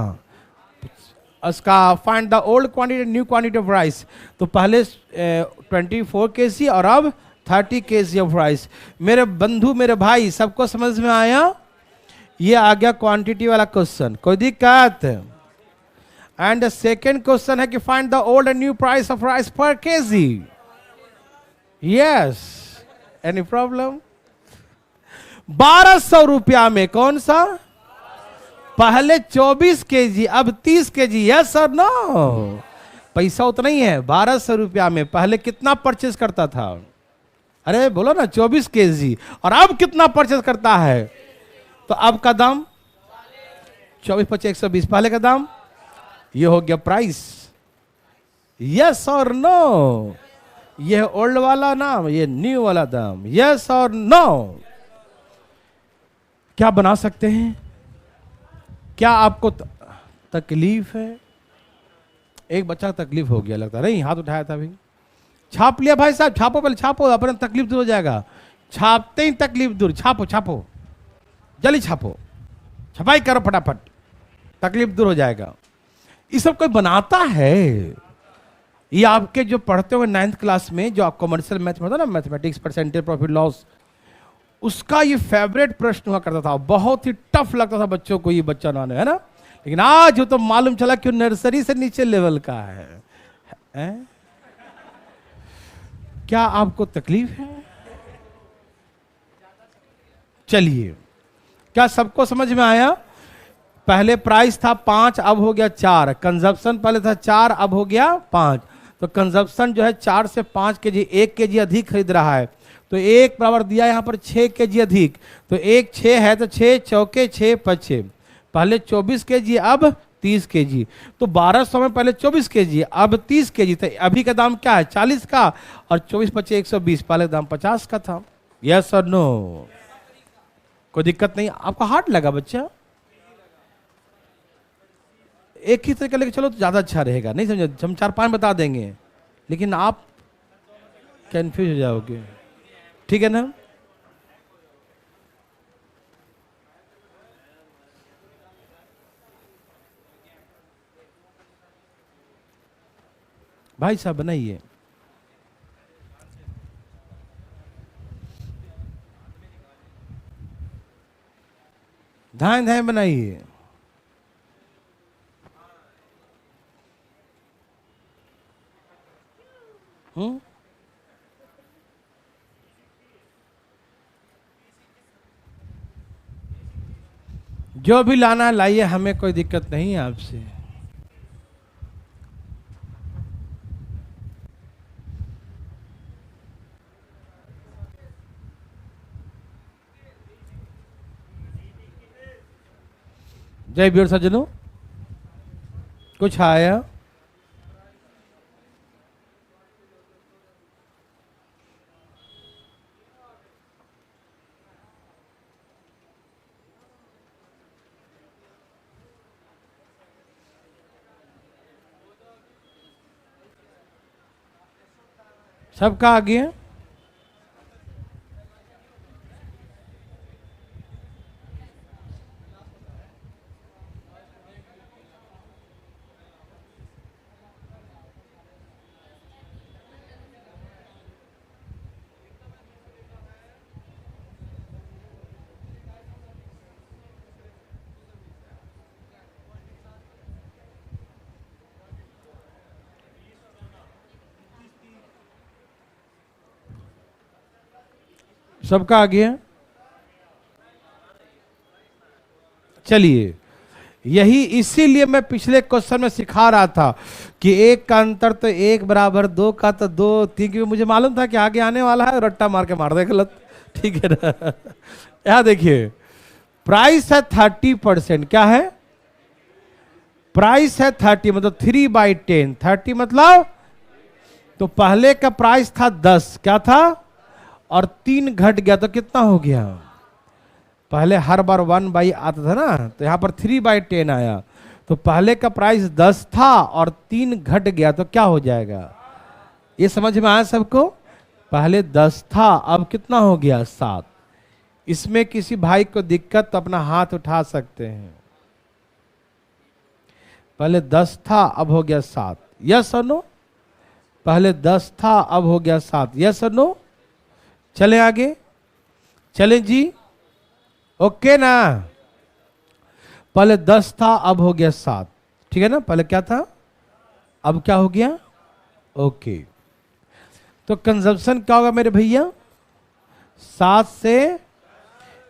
उसका? Find the old quantity new quantity of rice. तो पहले 24 केजी और अब 30 केजी ऑफ राइस। मेरे बंधु, मेरे भाई, सबको समझ में आया? ये आ गया क्वांटिटी वाला क्वेश्चन। कोई दिक्कत? एंड सेकेंड क्वेश्चन है कि find the old and new price of rice per KG. Yes, any problem? 1200 रुपया में कौन सा? पहले 24 केजी, अब 30 केजी। यस और नो? पैसा उतना ही है 1200 रुपया में। पहले कितना परचेज करता था? अरे बोलो ना, 24 केजी। और अब कितना परचेज करता है? तो अब का दाम 24 × 5 = 120। पहले का दाम, ये हो गया प्राइस। यस और नो? ये ओल्ड वाला नाम, ये न्यू वाला दाम। यस और नो? क्या बना सकते हैं? क्या आपको तकलीफ है? एक बच्चा तकलीफ हो गया लगता है, नहीं हाथ उठाया था अभी। छाप लिया भाई साहब, छापो पहले, छापो, अपना तकलीफ दूर हो जाएगा। छापते ही तकलीफ दूर। छापो छापो, जल्दी छापो, छपाई करो फटाफट, तकलीफ दूर हो जाएगा। ये सब कोई बनाता है? ये आपके जो पढ़ते हो 9th क्लास में, जो आप कॉमर्शियल मैथ में होता ना, मैथमेटिक्स, परसेंटेज, प्रॉफिट लॉस, उसका ये फेवरेट प्रश्न हुआ करता था। बहुत ही टफ लगता था बच्चों को ये बच्चा बनाने, है ना? लेकिन आज जो तो मालूम चला कि नर्सरी से नीचे लेवल का है? क्या आपको तकलीफ है? चलिए, क्या सबको समझ में आया? पहले प्राइस था 5, अब हो गया 4। कंजप्शन पहले था 4, अब हो गया 5। तो कंजप्शन जो है 4 से 5 केजी, 1 केजी अधिक खरीद रहा है। तो 1 बराबर दिया यहां पर 6 केजी अधिक। तो 1 6 है, तो 6 चौके 6 पचे। पहले 24 केजी, अब 30 केजी। तो 1200 में पहले 24 केजी, अब 30 केजी। तो अभी का दाम क्या है? 40 का। और 24 × 5 = 120। पहले दाम 50 का था। यस और नो? कोई दिक्कत नहीं? आपको हार्ड लगा बच्चा? एक ही तरीका लेके चलो तो ज्यादा अच्छा रहेगा। नहीं समझे? हम 4-5 बता देंगे, लेकिन आप कंफ्यूज हो जाओगे। ठीक है ना? भाई साहब बनाइए। धाए धाए बनाइए। जो भी लाना है लाइए, हमें कोई दिक्कत नहीं है आपसे। जय वीर सज्जनों, कुछ आया? सबका आ गया? सबका आ गया? चलिए, यही इसीलिए मैं पिछले क्वेश्चन में सिखा रहा था कि एक का अंतर तो एक बराबर, दो का तो दो, तीन, क्योंकि मुझे मालूम था कि आगे आने वाला है, रट्टा मार के मार दे गलत। ठीक है ना? यहां देखिए, प्राइस है 30%। क्या है? प्राइस है 30, मतलब 3/10। 30 मतलब, तो पहले का प्राइस था 10, क्या था, और 3 घट गया तो कितना हो गया? पहले हर बार 1/, आता था ना, तो यहां पर 3/10 आया। तो पहले का प्राइस 10 था और 3 घट गया तो क्या हो जाएगा? ये समझ में आया सबको? पहले 10 था, अब कितना हो गया? 7। इसमें किसी भाई को दिक्कत तो अपना हाथ उठा सकते हैं। पहले 10 था, अब हो गया 7। यस और नो? पहले 10 था, अब हो गया 7। यस और नो? चले आगे, चले जी, ओके ना? पहले 10 था, अब हो गया 7, ठीक है ना? पहले क्या था, अब क्या हो गया? ओके। तो कंजप्शन क्या होगा मेरे भैया? 7 से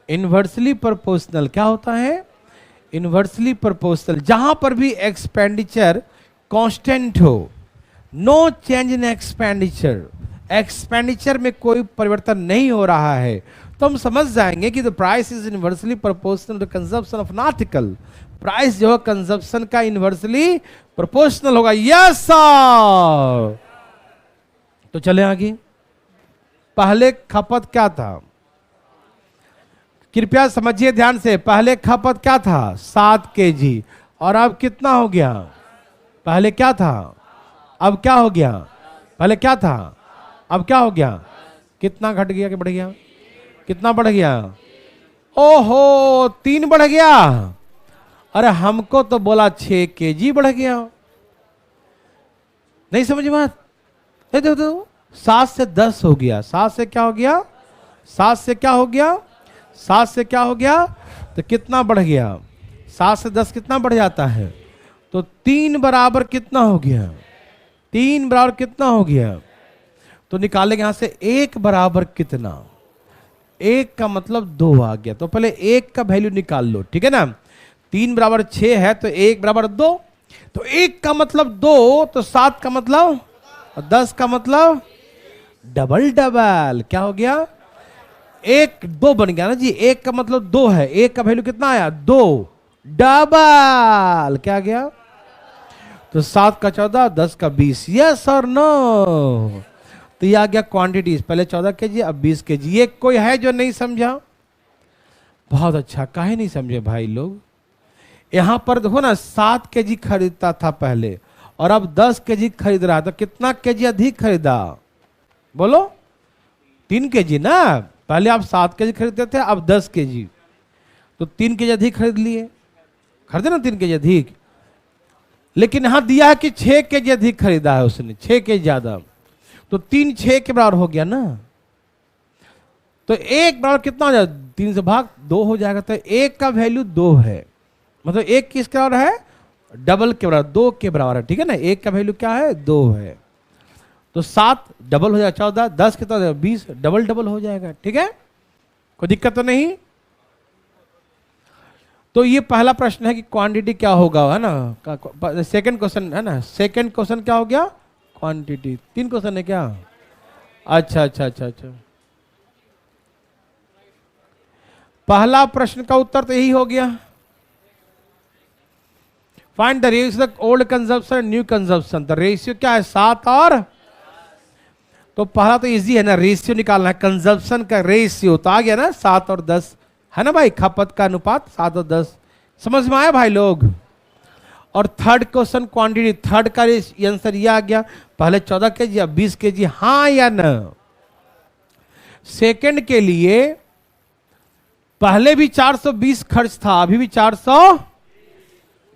इन्वर्सली प्रोपोर्शनल। क्या होता है? Inversely proportional. जहां पर भी एक्सपेंडिचर कांस्टेंट हो, no change in expenditure, expenditure में कोई परिवर्तन नहीं हो रहा है, तो हम समझ जाएंगे कि the price is inversely proportional to consumption of an article. Price जो है कंजप्शन का इनवर्सली प्रोपोर्शनल होगा। Yes sir. तो चले आगे। पहले खपत क्या था? कृपया समझिए ध्यान से। पहले खपत क्या था? 7 kg, और अब कितना हो गया? पहले क्या था, अब क्या हो गया? पहले क्या था, अब क्या हो गया? कितना घट गया कि बढ़ गया? कितना बढ़ गया? ओहो, 3 बढ़ गया। अरे हमको तो बोला 6 kg बढ़ गया। नहीं समझ बात? देखो 7 से 10 हो गया। 7 से क्या हो गया? 7 से क्या हो गया? 7 से क्या हो गया? तो कितना बढ़ गया? 7 से 10 कितना बढ़ जाता है? तो 3 बराबर कितना हो गया? 3 बराबर कितना हो गया? तो निकालेंगे यहां से 1 बराबर कितना? 1 का मतलब 2 आ गया। तो पहले 1 का वैल्यू निकाल लो, ठीक है ना? 3 बराबर 6 है, तो 1 बराबर 2। तो 1 का मतलब 2, तो 7 का मतलब, और 10 का मतलब डबल डबल। क्या हो गया? 1 2 बन गया ना जी। 1 का मतलब 2 है, 1 का वैल्यू कितना आया? 2 डबल। क्या गया? तो 7 का 14, 10 का 20। यस और नो? तो ये आ गया क्वांटिटीज। पहले 14 kg, अब 20 kg। ये कोई है जो नहीं समझा? बहुत अच्छा, काहे नहीं समझे भाई लोग? यहां पर देखो ना, 7 kg खरीदता था पहले, और अब 10 kg खरीद रहा है, तो कितना kg अधिक खरीदा? बोलो। 3 kg ना? पहले आप 7 kg खरीदते थे, अब 10 kg, तो 3 kg अधिक खरीद लिए। खरीदे ना 3 kg अधिक। लेकिन यहां दिया है कि 6 kg अधिक खरीदा है उसने, 6 kg ज्यादा, तो 3 6 के बराबर हो गया ना? तो 1 बराबर कितना हो जाएगा, 3 से भाग 2 हो जाएगा। तो 1 का वैल्यू 2 है, मतलब 1 किसके बराबर है, डबल के बराबर, 2 के बराबर है, ठीक है ना। 1 का वैल्यू क्या है, 2 है। तो 7 डबल हो जाएगा 14, 10 कितना हो जाएगा 20, डबल डबल हो जाएगा, ठीक है, कोई दिक्कत तो नहीं। तो ये पहला प्रश्न है कि क्वांटिटी क्या होगा, है ना। सेकंड क्वेश्चन है ना, सेकंड क्वेश्चन क्या हो गया, क्वांटिटी। 3 क्वेश्चन है क्या, अच्छा अच्छा अच्छा अच्छा। पहला प्रश्न का उत्तर तो यही हो गया, find the ratio the old consumption new consumption. The ratio क्या है, 7 और, तो पहला तो इजी है ना, रेशियो निकालना है, कंजप्शन का रेशियो तो आ गया ना 7 और 10, है ना भाई, खपत का अनुपात 7 और 10, समझ में आया भाई लोग। और थर्ड क्वेश्चन क्वांटिटी, थर्ड का आंसर ये आ गया, पहले 14 केजी अब 20 केजी, हाँ या ना। सेकंड के लिए पहले भी 420 खर्च था, अभी भी 400,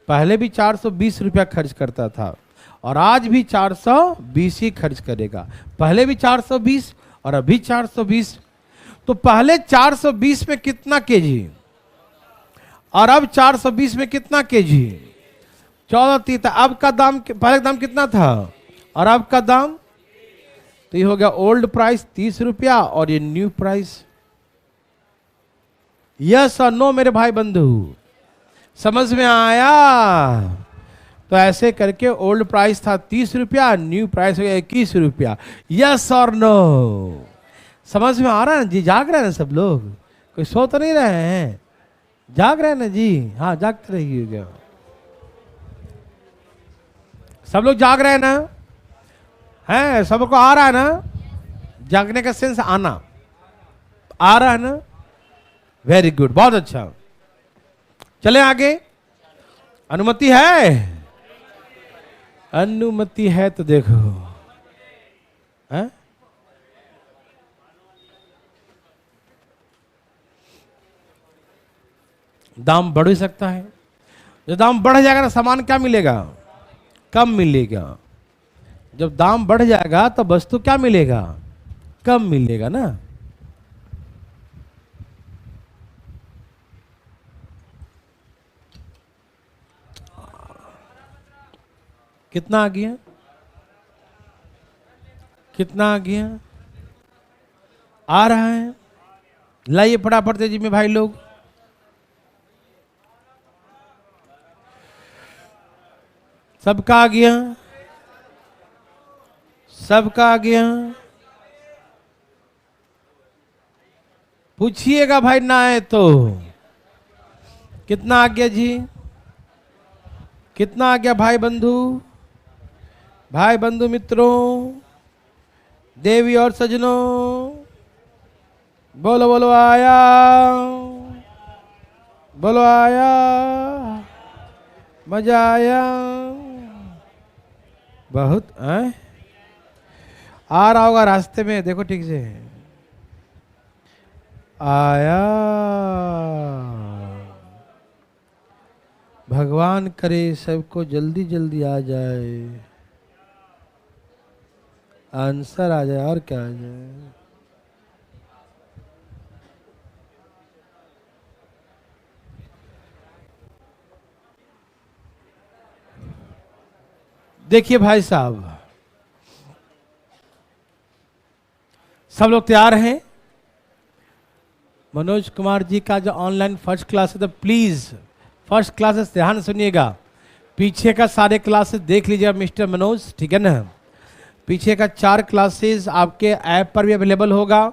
पहले भी 420 रुपया खर्च करता था और आज भी 420 ही खर्च करेगा। पहले भी 420 और अभी 420, तो पहले 420 में कितना केजी और अब 420 में कितना केजी, 14 था। अब का दाम, पहले का दाम कितना था और अब का दाम, तो ये हो गया ओल्ड प्राइस 30 रुपया और ये न्यू प्राइस। यस और नो मेरे भाई बंधु, समझ में आया। तो ऐसे करके ओल्ड प्राइस था 30 रुपया, न्यू प्राइस हो गया 21 रुपया। यस और नो, समझ में आ रहा है ना जी, जाग रहे हैं ना सब लोग, कोई सो तो नहीं रहे हैं, जाग रहे हैं ना जी, हाँ जागते रहिएगा, सब लोग जाग रहे हैं ना, हैं सबको आ रहा है ना, जागने का सेंस आना आ रहा है ना, वेरी गुड, बहुत अच्छा। चले आगे, अनुमति है, अनुमति है तो देखो, है? दाम बढ़ भी सकता है, जब दाम बढ़ जाएगा ना सामान क्या मिलेगा, कम मिलेगा। जब दाम बढ़ जाएगा तो वस्तु क्या मिलेगा, कम मिलेगा ना। कितना आ गया, कितना आ गया, आ रहा है, लाइए फटाफट तेजी में भाई लोग। सबका आ गया, सबका आ गया, पूछिएगा भाई ना आए तो। कितना आ गया जी, कितना आ गया भाई बंधु, भाई बंधु मित्रों, देवी और सजनों, बोलो बोलो आया, बोलो आया, मजा आया बहुत, आ रहा होगा रास्ते में, देखो ठीक से, आया। भगवान करे सबको जल्दी जल्दी आ जाए, आंसर आ जाए, और क्या आ जाए। देखिए भाई साहब, सब लोग तैयार हैं। मनोज कुमार जी का जो ऑनलाइन फर्स्ट क्लास है, तो प्लीज फर्स्ट क्लासेस ध्यान सुनिएगा, पीछे का सारे क्लासेस देख लीजिएगा मिस्टर मनोज, ठीक है ना। पीछे का 4 क्लासेस आपके ऐप पर भी अवेलेबल होगा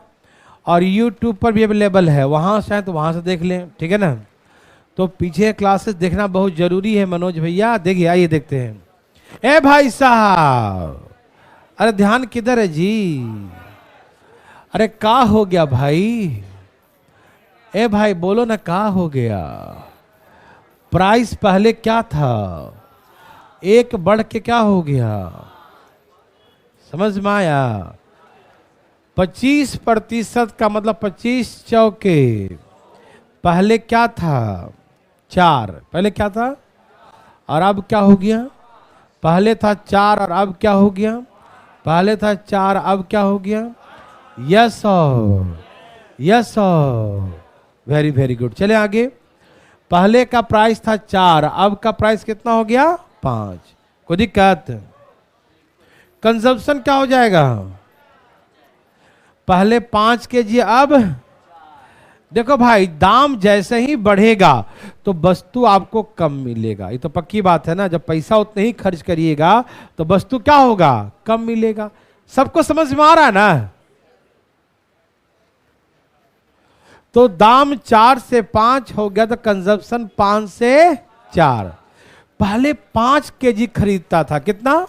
और यूट्यूब पर भी अवेलेबल है, वहाँ से है तो वहाँ से देख लें, ठीक है ना। तो पीछे क्लासेस देखना बहुत जरूरी है मनोज भैया। देखिए आइए देखते हैं। ए भाई साहब, अरे ध्यान किधर है जी, अरे का हो गया भाई, ए भाई बोलो ना का हो गया। प्राइस पहले क्या था, एक बढ़ के क्या हो गया, समझ में आया। 25% का मतलब 25 चौके, पहले क्या था 4, पहले क्या था और अब क्या हो गया, पहले था 4 और अब क्या हो गया, पहले था 4 अब क्या हो गया। यस और यस, वेरी वेरी गुड। चले आगे। पहले का प्राइस था 4, अब का प्राइस कितना हो गया? 5। कोई दिक्कत? कंजप्शन क्या हो जाएगा? पहले 5 केजी, अब देखो भाई, दाम जैसे ही बढ़ेगा तो वस्तु आपको कम मिलेगा। ये तो पक्की बात है ना। जब पैसा उतने ही खर्च करिएगा तो वस्तु क्या होगा? कम मिलेगा। सबको समझ में आ रहा है ना? तो दाम 4 से 5 हो गया तो कंजप्शन 5 से 4। पहले 5 केजी खरीदता था, कितना?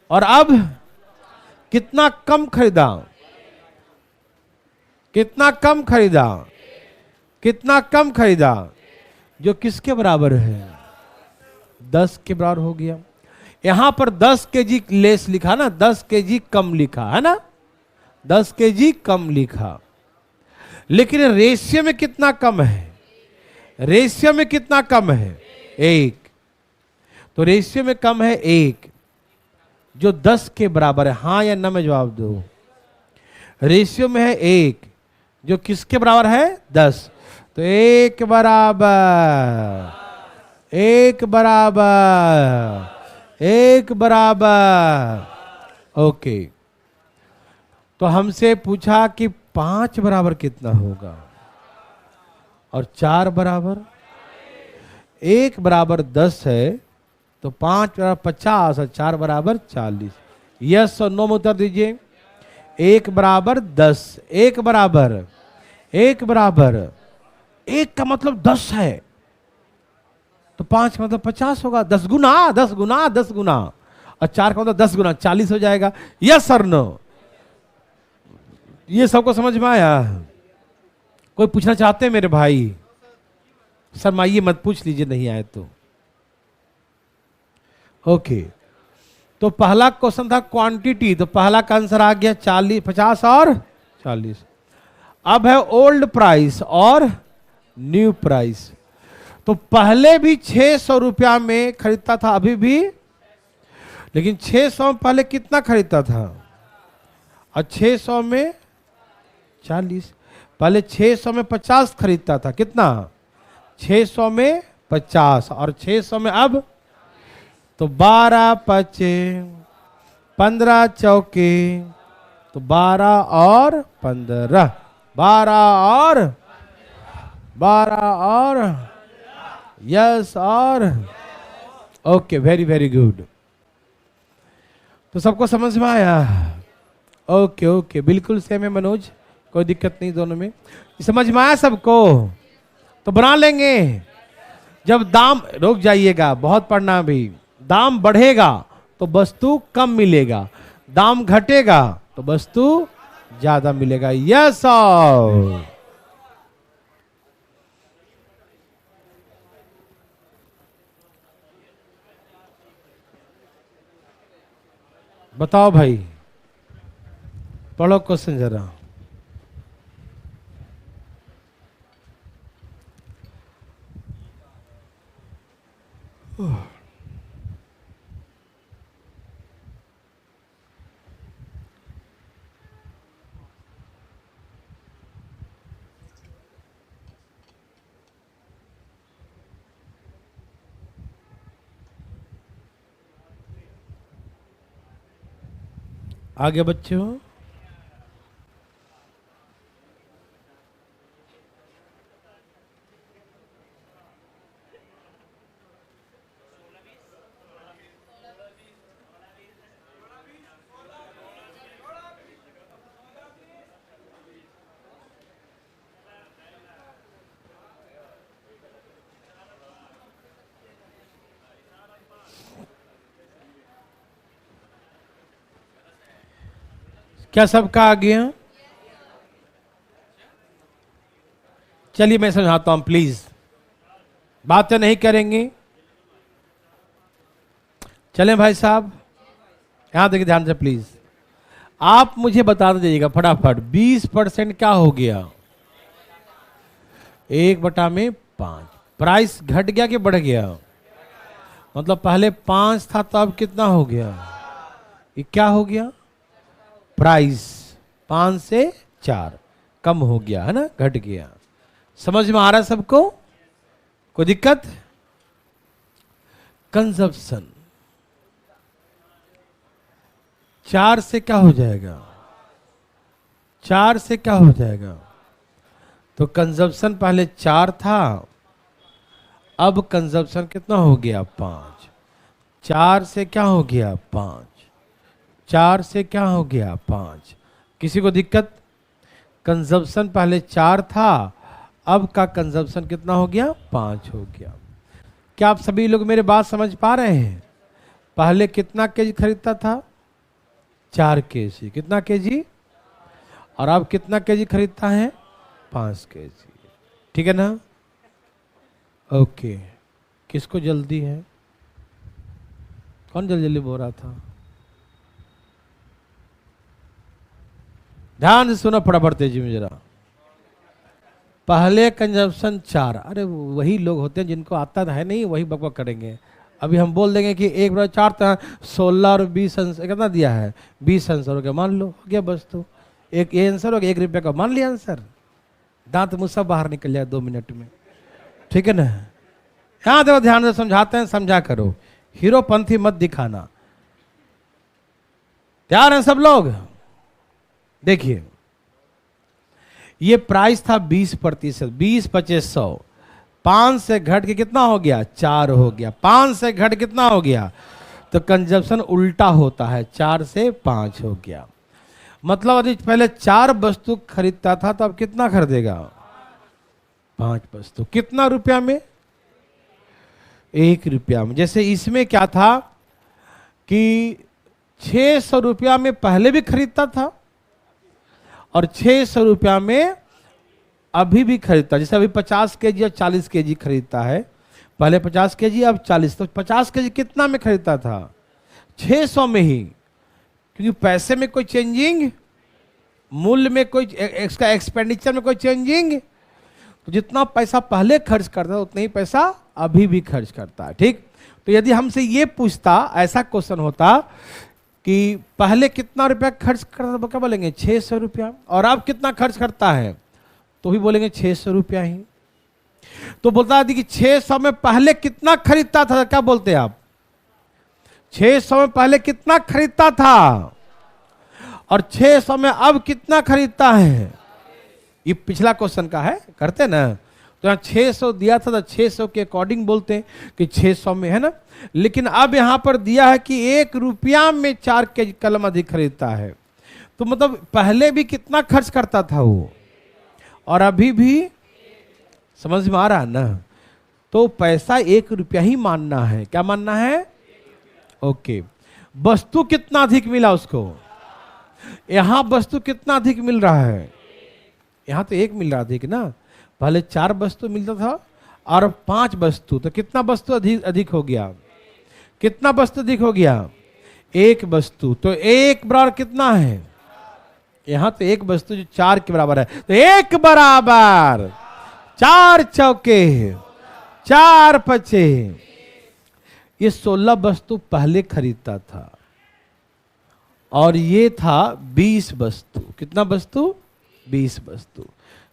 और अब कितना कम खरीदा? कितना कम खरीदा? कितना कम खरीदा? जो किसके बराबर है? 10 के बराबर हो गया। यहां पर 10 केजी लेस लिखा ना, 10 केजी कम लिखा है ना, 10 केजी कम लिखा। लेकिन रेशियो में कितना कम है? रेशियो में कितना कम है? 1। तो रेशियो में कम है 1, जो 10 के बराबर है। हां या ना में जवाब दो। रेशियो में है 1, जो किसके बराबर है? 10। तो 1 बराबर 1 बराबर 1 बराबर। ओके। तो हमसे पूछा कि 5 बराबर कितना होगा, और 4 बराबर? 1 बराबर 10 है, तो 5 बराबर 50 और 4 बराबर 40। यस और नो में उत्तर दीजिए। 1 बराबर 10, 1 बराबर 1 बराबर 1 का मतलब 10 है, तो 5 का मतलब 50 होगा। 10 गुना 10 गुना 10 गुना, और 4 का मतलब 10 गुना 40 हो जाएगा। यस और नो? ये सबको समझ में आया? कोई पूछना चाहते हैं मेरे भाई? शर्माइए मत, पूछ लीजिए नहीं आए तो। ओके। तो पहला क्वेश्चन था क्वांटिटी, तो पहला का आंसर आ गया 40, 50 और 40। अब है ओल्ड प्राइस और न्यू प्राइस। तो पहले भी 600 रुपया में खरीदता था, अभी भी, लेकिन 600 में पहले कितना खरीदता था, और 600 में 40। पहले 600 में 50 खरीदता था, कितना? 600 में 50, और 600 में अब, तो 12 पचे 15 चौके, तो 12 और 15, 12 और यस और ओके, वेरी वेरी गुड। तो सबको समझ में आया? ओके ओके, बिल्कुल सेम है मनोज, कोई दिक्कत नहीं दोनों में। समझ में आया सबको? तो बना लेंगे। जब दाम, रुक जाइएगा, बहुत पढ़ना भी। दाम बढ़ेगा तो वस्तु कम मिलेगा, दाम घटेगा तो वस्तु ज्यादा मिलेगा। यस और बताओ भाई, पढ़ो क्वेश्चन जरा। आगे बच्चों, क्या सबका आ गया? चलिए मैं समझाता हूं, प्लीज बातें नहीं करेंगे। चलें भाई साहब, यहां देखिए ध्यान से प्लीज। आप मुझे बता दीजिएगा फटाफट, 20% क्या हो गया? 1/5। प्राइस घट गया कि बढ़ गया? मतलब पहले 5 था तो अब कितना हो गया? ये क्या हो गया? प्राइस 5 से 4, कम हो गया है ना, घट गया। समझ में आ रहा है सबको? कोई दिक्कत? कंजप्शन 4 से क्या हो जाएगा? 4 से क्या हो जाएगा? तो कंजप्शन पहले 4 था, अब कंजप्शन कितना हो गया? 5। 4 से क्या हो गया? 5। 4 से क्या हो गया? 5। किसी को दिक्कत? कंजप्शन पहले 4 था, अब का कंजप्शन कितना हो गया? 5 हो गया। क्या आप सभी लोग मेरे बात समझ पा रहे हैं? पहले कितना केजी खरीदता था? 4 केजी। कितना केजी? और अब कितना केजी खरीदता है? 5 केजी। ठीक है ना? ओके। किसको जल्दी है? कौन जल्दी जल्दी बोल रहा था? ध्यान से सुनो फटाफट तेजी में जरा। पहले कंजप्शन 4। अरे वही लोग होते हैं जिनको आता है नहीं, वही बकबक करेंगे। अभी हम बोल देंगे कि 1 बराबर 4 था, 16 और 20 आंसर कितना दिया है? 20 आंसर हो गया, मान लो, हो गया बस। तो एक ये आंसर हो गया, 1 रुपये का, मान लिया आंसर। दांत मुंह सब बाहर निकल जाए 2 मिनट में। ठीक है ना? यहाँ देखो, ध्यान से समझाते हैं, समझा करो, हीरोपंथी मत दिखाना। तैयार हैं सब लोग? देखिए, ये प्राइस था 20%, 20 25 100। 5 से घट के कितना हो गया? 4 हो गया। 5 से घट कितना हो गया? तो कंजप्शन उल्टा होता है, 4 से 5 हो गया। मतलब यदि पहले 4 वस्तु खरीदता था तो अब कितना खरीदेगा? 5 वस्तु। कितना रुपया में? 1 रुपया में। जैसे इसमें क्या था कि 600 रुपया में पहले भी खरीदता था और 600 रुपया में अभी भी खरीदता। जैसे अभी 50 केजी और 40 केजी खरीदता है। पहले 50 केजी, अब 40। तो 50 केजी कितना में खरीदता था? 600 में ही, क्योंकि पैसे में कोई चेंजिंग, मूल्य में कोई एक्स्ट्रा एक्सपेंडिचर में कोई चेंजिंग। तो जितना पैसा पहले खर्च करता है उतना ही पैसा अभी भी खर्च करता है। ठीक? तो यदि हमसे ये पूछता, ऐसा क्वेश्चन होता कि पहले कितना रुपया खर्च करता, तो क्या बोलेंगे? 600 रुपया। और अब कितना खर्च करता है? तो भी बोलेंगे 600 रुपया ही। तो बोलता है कि 600 में पहले कितना खरीदता था? क्या बोलते हैं आप? 600 में पहले कितना खरीदता था और 600 में अब कितना खरीदता है? ये पिछला क्वेश्चन का है, करते ना। तो यहाँ 600 दिया था तो 600 के अकॉर्डिंग बोलते हैं कि 600 में, है ना। लेकिन अब यहां पर दिया है कि 1 रुपया में 4 केजी कलम अधिक खरीदता है। तो मतलब पहले भी कितना खर्च करता था वो, और अभी भी। समझ में आ रहा है ना? तो पैसा 1 रुपया ही मानना है। क्या मानना है? ओके। वस्तु कितना अधिक मिला उसको? यहां वस्तु कितना अधिक मिल रहा है? यहां तो 1 मिल रहा अधिक ना। पहले 4 वस्तु मिलता था और 5 वस्तु, तो कितना वस्तु अधिक हो गया? कितना वस्तु अधिक हो गया? 1 वस्तु। तो 1 बराबर कितना है? यहां तो 1 वस्तु जो 4 के बराबर है, तो 1 बराबर 4 चौके 4 पचे। ये 16 वस्तु पहले खरीदता था और ये था 20 वस्तु। कितना वस्तु? 20 वस्तु।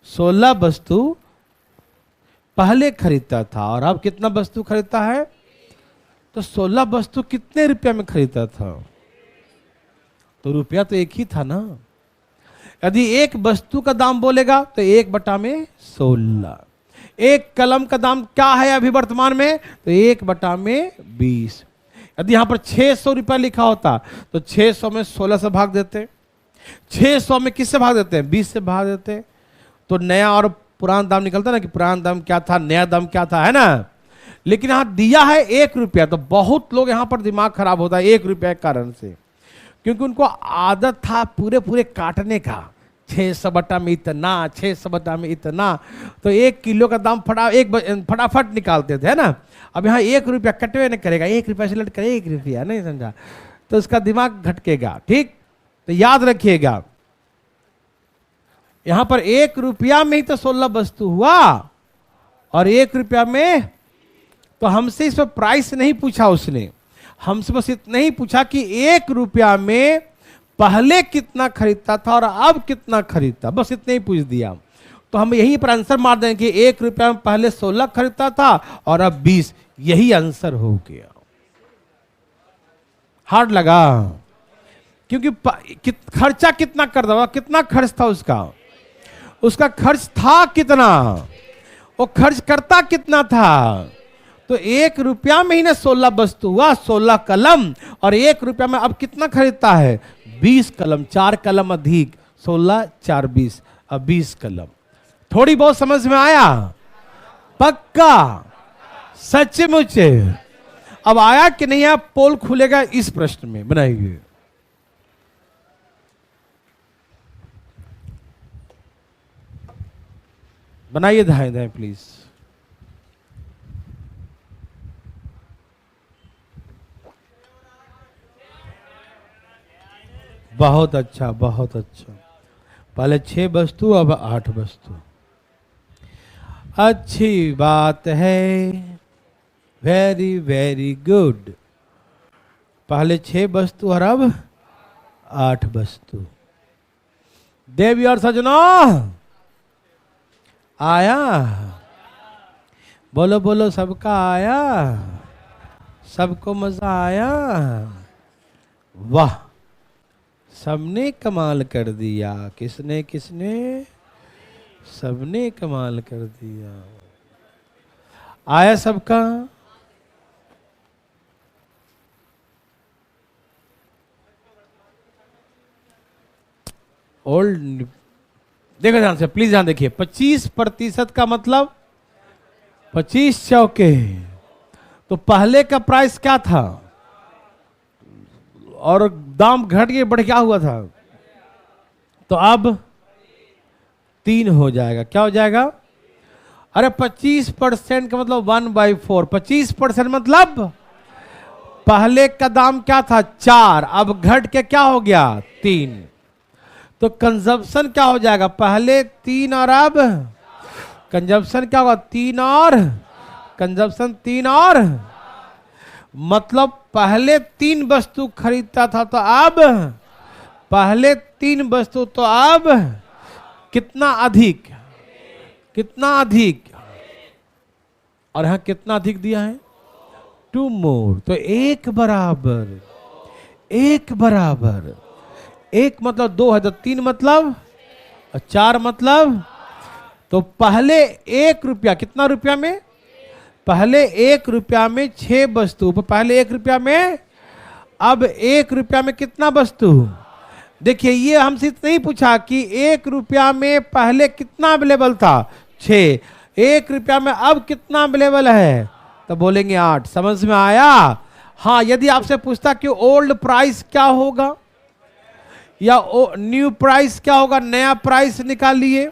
16 वस्तु पहले खरीदता था और अब कितना वस्तु खरीदता है? तो 16 वस्तु कितने रुपया में खरीदता था? तो रुपया तो 1 ही था ना। यदि 1 वस्तु का दाम बोलेगा तो 1/16। 1 कलम का दाम क्या है अभी वर्तमान में? तो 1/20। यदि यहां पर 600 रुपया लिखा होता तो 600 में 16 से भाग देते। 600 में किससे भाग देते हैं? 20 से भाग देते। तो नया और पुराना दाम निकलता ना, कि पुराना दाम क्या था, नया दाम क्या था, है ना। लेकिन यहां दिया है 1 रुपया। तो बहुत लोग यहां पर दिमाग खराब होता है 1 रुपया के कारण से, क्योंकि उनको आदत था पूरे काटने का। 600 बटा में इतना, 600 बटा में इतना। तो 1 किलो का दाम फटाफट निकालते थे, है ना। अब यहाँ 1 रुपया कटवे नहीं करेगा, 1 रुपया से लट करे 1 रुपया, नहीं समझा, तो उसका दिमाग घटकेगा। ठीक? तो याद रखिएगा, यहां पर 1 रुपया में ही तो 16 वस्तु हुआ, और 1 रुपया में तो हमसे इस पर प्राइस नहीं पूछा उसने। हमसे बस इतना ही पूछा कि 1 रुपया में पहले कितना खरीदता था और अब कितना खरीदता, बस इतने ही पूछ दिया। तो हम यही पर आंसर मार देंगे कि 1 रुपया में पहले 16 खरीदता था और अब 20, यही आंसर हो गया। हार्ड लगा क्योंकि खर्चा कितना कर दो, कितना खर्च था उसका खर्च था कितना, वो खर्च करता कितना था। तो 1 रुपया में ही ना 16 वस्तु हुआ, 16 कलम, और 1 रुपया में अब कितना खरीदता है, 20 कलम, 4 कलम अधिक, 16 4 20, अब 20 कलम। थोड़ी बहुत समझ में आया? पक्का, सचमुच। अब आया कि नहीं आया, पोल खुलेगा इस प्रश्न में, बनाइए। बनाइए दाएं दाएं प्लीज। बहुत अच्छा, बहुत अच्छा। पहले 6 वस्तु, अब 8 वस्तु। अच्छी बात है, वेरी वेरी गुड। पहले 6 वस्तु और अब 8 वस्तु। देवी और सजनों, आया? बोलो बोलो, सबका आया? सबको मजा आया? वाह, सबने कमाल कर दिया। किसने किसने? सबने कमाल कर दिया। आया सबका? ओल्ड, देखो ध्यान से, प्लीज ध्यान देखिए। 25% का मतलब 25 चौके। तो पहले का प्राइस क्या था और दाम घट के बढ़ क्या हुआ था, तो अब 3 हो जाएगा। क्या हो जाएगा? अरे 25% का मतलब 1/4। 25% मतलब पहले का दाम क्या था, 4, अब घट के क्या हो गया, 3। तो कंजप्शन क्या हो जाएगा, पहले 3 और अब कंजप्शन क्या होगा, 3 और कंजप्शन 3 और, मतलब पहले 3 वस्तु खरीदता था तो अब पहले 3 वस्तु, तो अब कितना अधिक, कितना अधिक, और यहां कितना अधिक दिया है, 2 मोर। तो 1 बराबर, 1 बराबर, 1 मतलब 2 है, तो 3 मतलब, और 4 मतलब, तो पहले 1 रुपया, कितना रुपया में, पहले 1 रुपया में 6 वस्तु, पहले 1 रुपया में, अब 1 रुपया में कितना वस्तु। देखिए ये हमसे इतना ही पूछा कि 1 रुपया में पहले कितना अवेलेबल था, 6, 1 रुपया में अब कितना अवेलेबल है, तो बोलेंगे 8। समझ में आया? हाँ, यदि आपसे पूछता कि ओल्ड प्राइस क्या होगा या न्यू प्राइस क्या होगा, नया प्राइस निकालिए,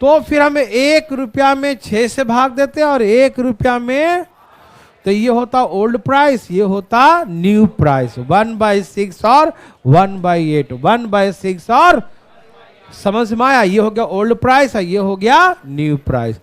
तो फिर हम 1 रुपया में 6 से भाग देते हैं और 1 रुपया में, तो ये होता ओल्ड प्राइस, ये होता न्यू प्राइस। 1/6 और 1/8, 1/6 और, समझ में आया? ये हो गया ओल्ड प्राइस और ये हो गया न्यू प्राइस।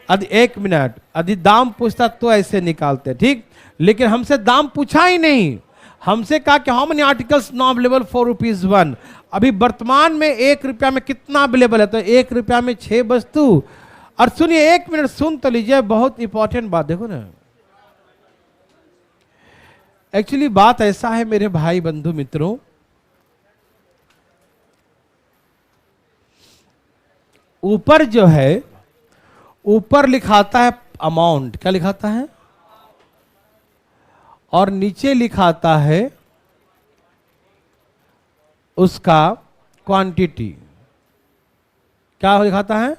अब 1 मिनट, यदि दाम पूछता तो ऐसे निकालते, ठीक, लेकिन हमसे दाम पूछा ही नहीं, हमसे कहा कि how many articles now available for ₹1। अभी वर्तमान में 1 रुपया में कितना अवेलेबल है, तो 1 रुपया में 6 वस्तु। और सुनिए, 1 मिनट सुन तो लीजिए, बहुत इंपॉर्टेंट बात, देखो ना। एक्चुअली बात ऐसा है मेरे भाई बंधु मित्रों, ऊपर जो है, ऊपर लिखाता है अमाउंट, क्या लिखाता है, और नीचे लिखाता है उसका क्वांटिटी। क्या लिखाता है,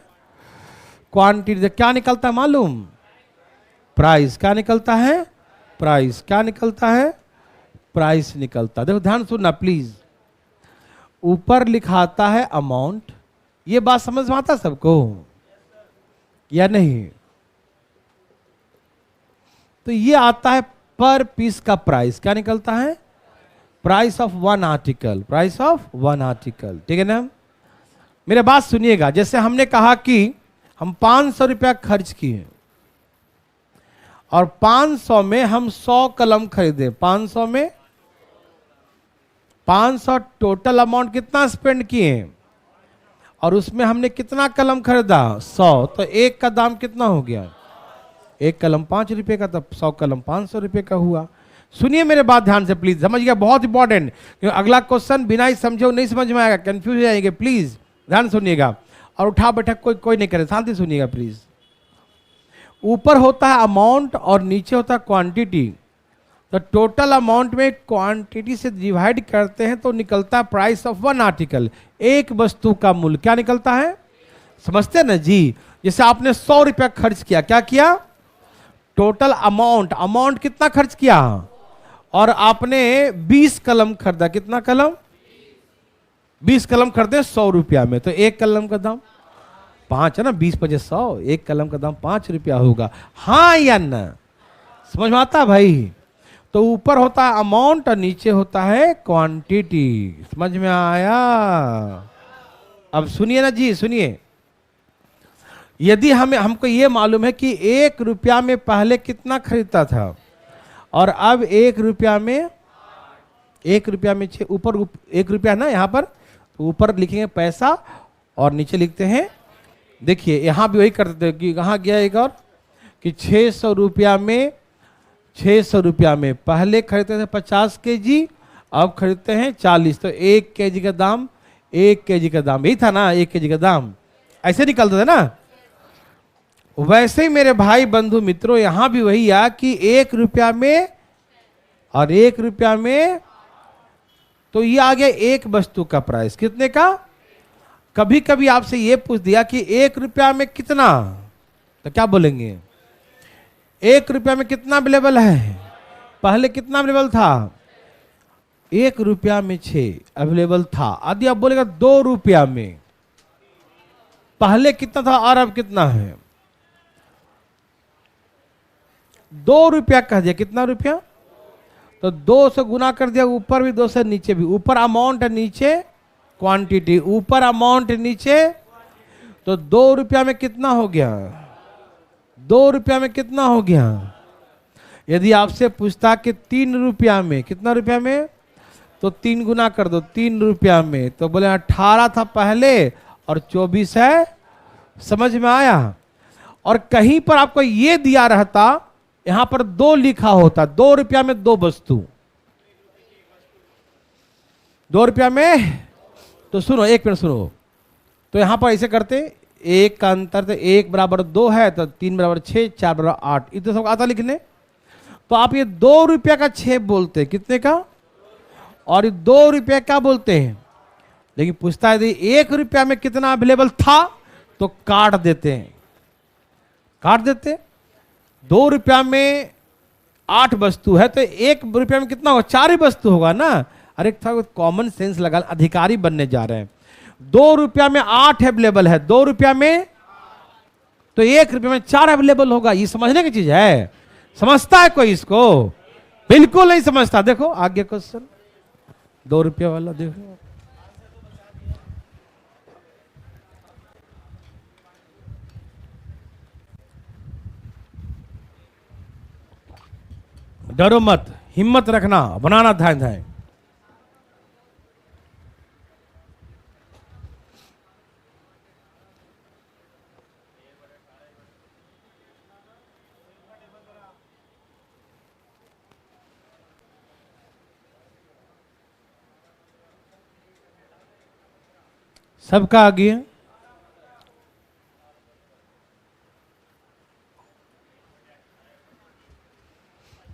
क्वांटिटी। क्या निकलता है मालूम, प्राइस। क्या निकलता है, प्राइस। क्या निकलता है, प्राइस निकलता है। देखो ध्यान सुनना प्लीज, ऊपर लिखाता है अमाउंट, ये बात समझ में आता सबको या नहीं, तो ये आता है पर पीस का प्राइस। क्या निकलता है, price of 1 article, price of 1 article, ठीक है ना। मेरे बात सुनिएगा, जैसे हमने कहा कि हम 500 रुपया खर्च किए और 500 में हम 100 कलम खरीदे, 500 में 500 टोटल अमाउंट कितना स्पेंड किए और उसमें हमने कितना कलम खरीदा 100, तो एक का दाम कितना हो गया, एक कलम 5 रुपए का, तब 100 कलम 500 रुपए का हुआ। सुनिए मेरे बात ध्यान से प्लीज, समझिएगा, बहुत इंपॉर्टेंट, क्योंकि अगला क्वेश्चन बिना ही समझे नहीं समझ में आएगा, कंफ्यूज हो जाएंगे, प्लीज ध्यान सुनिएगा। और उठा बैठक कोई नहीं करे, शांति सुनिएगा प्लीज। ऊपर होता है अमाउंट और नीचे होता है क्वांटिटी। तो टोटल अमाउंट में क्वांटिटी से डिवाइड करते हैं तो निकलता है प्राइस ऑफ वन आर्टिकल, एक वस्तु का मूल्य। क्या निकलता है, समझते हैं ना जी। जैसे आपने 100 रुपया खर्च किया, क्या किया, टोटल अमाउंट, अमाउंट कितना खर्च किया, और आपने 20 कलम खरीदा, कितना कलम, 20 कलम खरीदे 100 रुपया में, तो एक कलम का दाम 5 है ना, 20 × 100, एक कलम का दाम 5 रुपया होगा। हाँ या ना, समझ में आता भाई। तो ऊपर होता है अमाउंट और नीचे होता है क्वांटिटी, समझ में आया। अब सुनिए ना जी, सुनिए, यदि हमको ये मालूम है कि 1 रुपया में पहले कितना खरीदता था और अब 1 रुपया में 6, ऊपर 1 रुपया ना यहाँ पर, तो ऊपर लिखेंगे पैसा और नीचे लिखते हैं, देखिए यहाँ भी वही करते थे कि कहाँ गया एक और, कि 600 रुपया में पहले खरीदते थे 50 केजी, अब खरीदते हैं 40, तो 1 केजी का दाम, 1 केजी का दाम यही था ना, 1 केजी का दाम ऐसे निकलता था ना। वैसे ही मेरे भाई बंधु मित्रों यहां भी वही आ कि 1 रुपया में और 1 रुपया में, तो ये आ गया एक वस्तु का प्राइस कितने का। कभी कभी आपसे ये पूछ दिया कि 1 रुपया में कितना, तो क्या बोलेंगे, 1 रुपया में कितना अवेलेबल है, पहले कितना अवेलेबल था, 1 रुपया में 6 अवेलेबल था। यदि आप बोलेगा 2 रुपया में, पहले कितना था और अब कितना है, 2 रुपया कह दिया, कितना रुपया, तो 2 से गुना कर दिया, ऊपर भी 2 से नीचे भी, ऊपर अमाउंट है नीचे क्वांटिटी, ऊपर अमाउंट नीचे, तो 2 रुपया में कितना हो गया, 2 रुपया में कितना हो गया। यदि आपसे पूछता कि 3 रुपया में, कितना रुपया में, तो 3 गुना कर दो 3 रुपया में, तो बोले 18 था पहले और 24 है, समझ में आया। और कहीं पर आपको ये दिया रहता, यहां पर 2 लिखा होता, 2 रुपया में 2 वस्तु, 2 रुपया में, तो सुनो एक मिनट सुनो, तो यहां पर ऐसे करते, 1 का अंतर, तो 1 बराबर 2 है, तो 3 बराबर 6, 4 बराबर 8, इतना सब आता लिखने। तो आप ये 2 रुपया का 6 बोलते, कितने का, और 2 रुपया का बोलते हैं। लेकिन पूछता है 1 रुपया में कितना अवेलेबल था, तो काट देते हैं, काट देते। 2 रुपया में 8 वस्तु है, तो 1 रुपया में कितना होगा, 4 ही वस्तु होगा ना। अरे था कॉमन सेंस लगा, अधिकारी बनने जा रहे हैं। 2 रुपया में 8 अवेलेबल है, 2 रुपया में, तो 1 रुपया में 4 अवेलेबल होगा। ये समझने की चीज है, समझता है कोई इसको, बिल्कुल नहीं समझता। देखो आगे क्वेश्चन 2 रुपया वाला देखो, डरो मत, हिम्मत रखना, बनाना ध्यान है। सबका आ गया,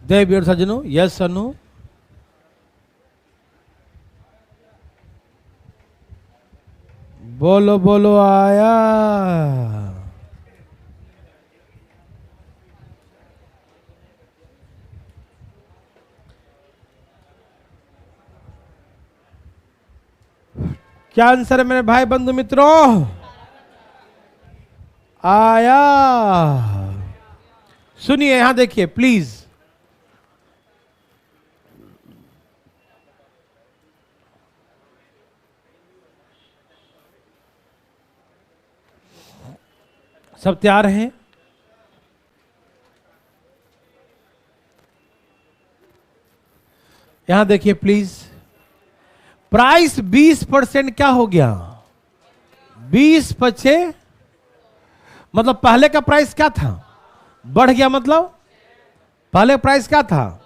देव सज्जनों, यस अनु, बोलो बोलो आया। क्या आंसर है मेरे भाई बंधु मित्रों, आया। सुनिए यहां देखिए प्लीज, सब तैयार हैं, यहां देखिए प्लीज। प्राइस 20% क्या हो गया? 20 पचे मतलब पहले का प्राइस क्या था? बढ़ गया। मतलब पहले प्राइस क्या था,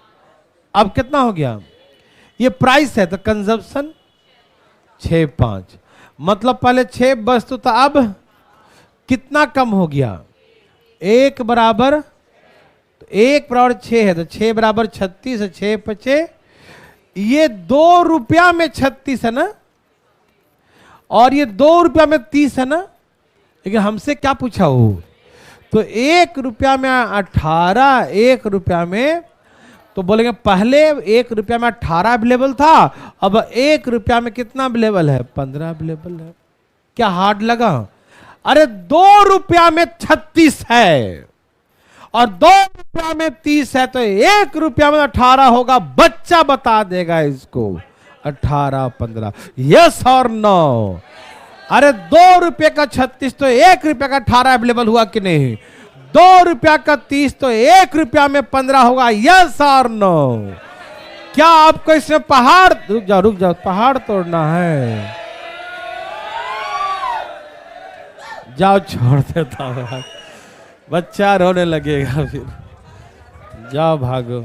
अब कितना हो गया? ये प्राइस है तो कंजप्शन 6.5, मतलब पहले 6 वस्तु था, अब कितना कम हो गया? 1 बराबर, तो 1 बराबर 6 है तो 6 बराबर 36 है। 6 पचे, ये 2 रुपया में 36 है ना, और ये 2 रुपया में 30 है ना। लेकिन हमसे क्या पूछा हो? तो 1 रुपया में 18, 1 रुपया में, तो बोलेंगे पहले 1 रुपया में 18 अवेलेबल था, अब 1 रुपया में कितना अवेलेबल है? 15 अवेलेबल है। क्या हार्ड लगा? अरे 2 रुपया में 36 है और 2 रुपया में 30 है, तो 1 रुपया में 18 होगा। बच्चा बता देगा इसको। 18, 15, यस और नो? अरे 2 रुपये का 36 तो 1 रुपया का 18 अवेलेबल हुआ कि नहीं? 2 रुपया का 30 तो 1 रुपया में 15 होगा। यस और नो? क्या आपको इसमें पहाड़, रुक जाओ, पहाड़ तोड़ना है? जाओ, छोड़ देता हूं, बच्चा रोने लगेगा फिर। जाओ, भागो।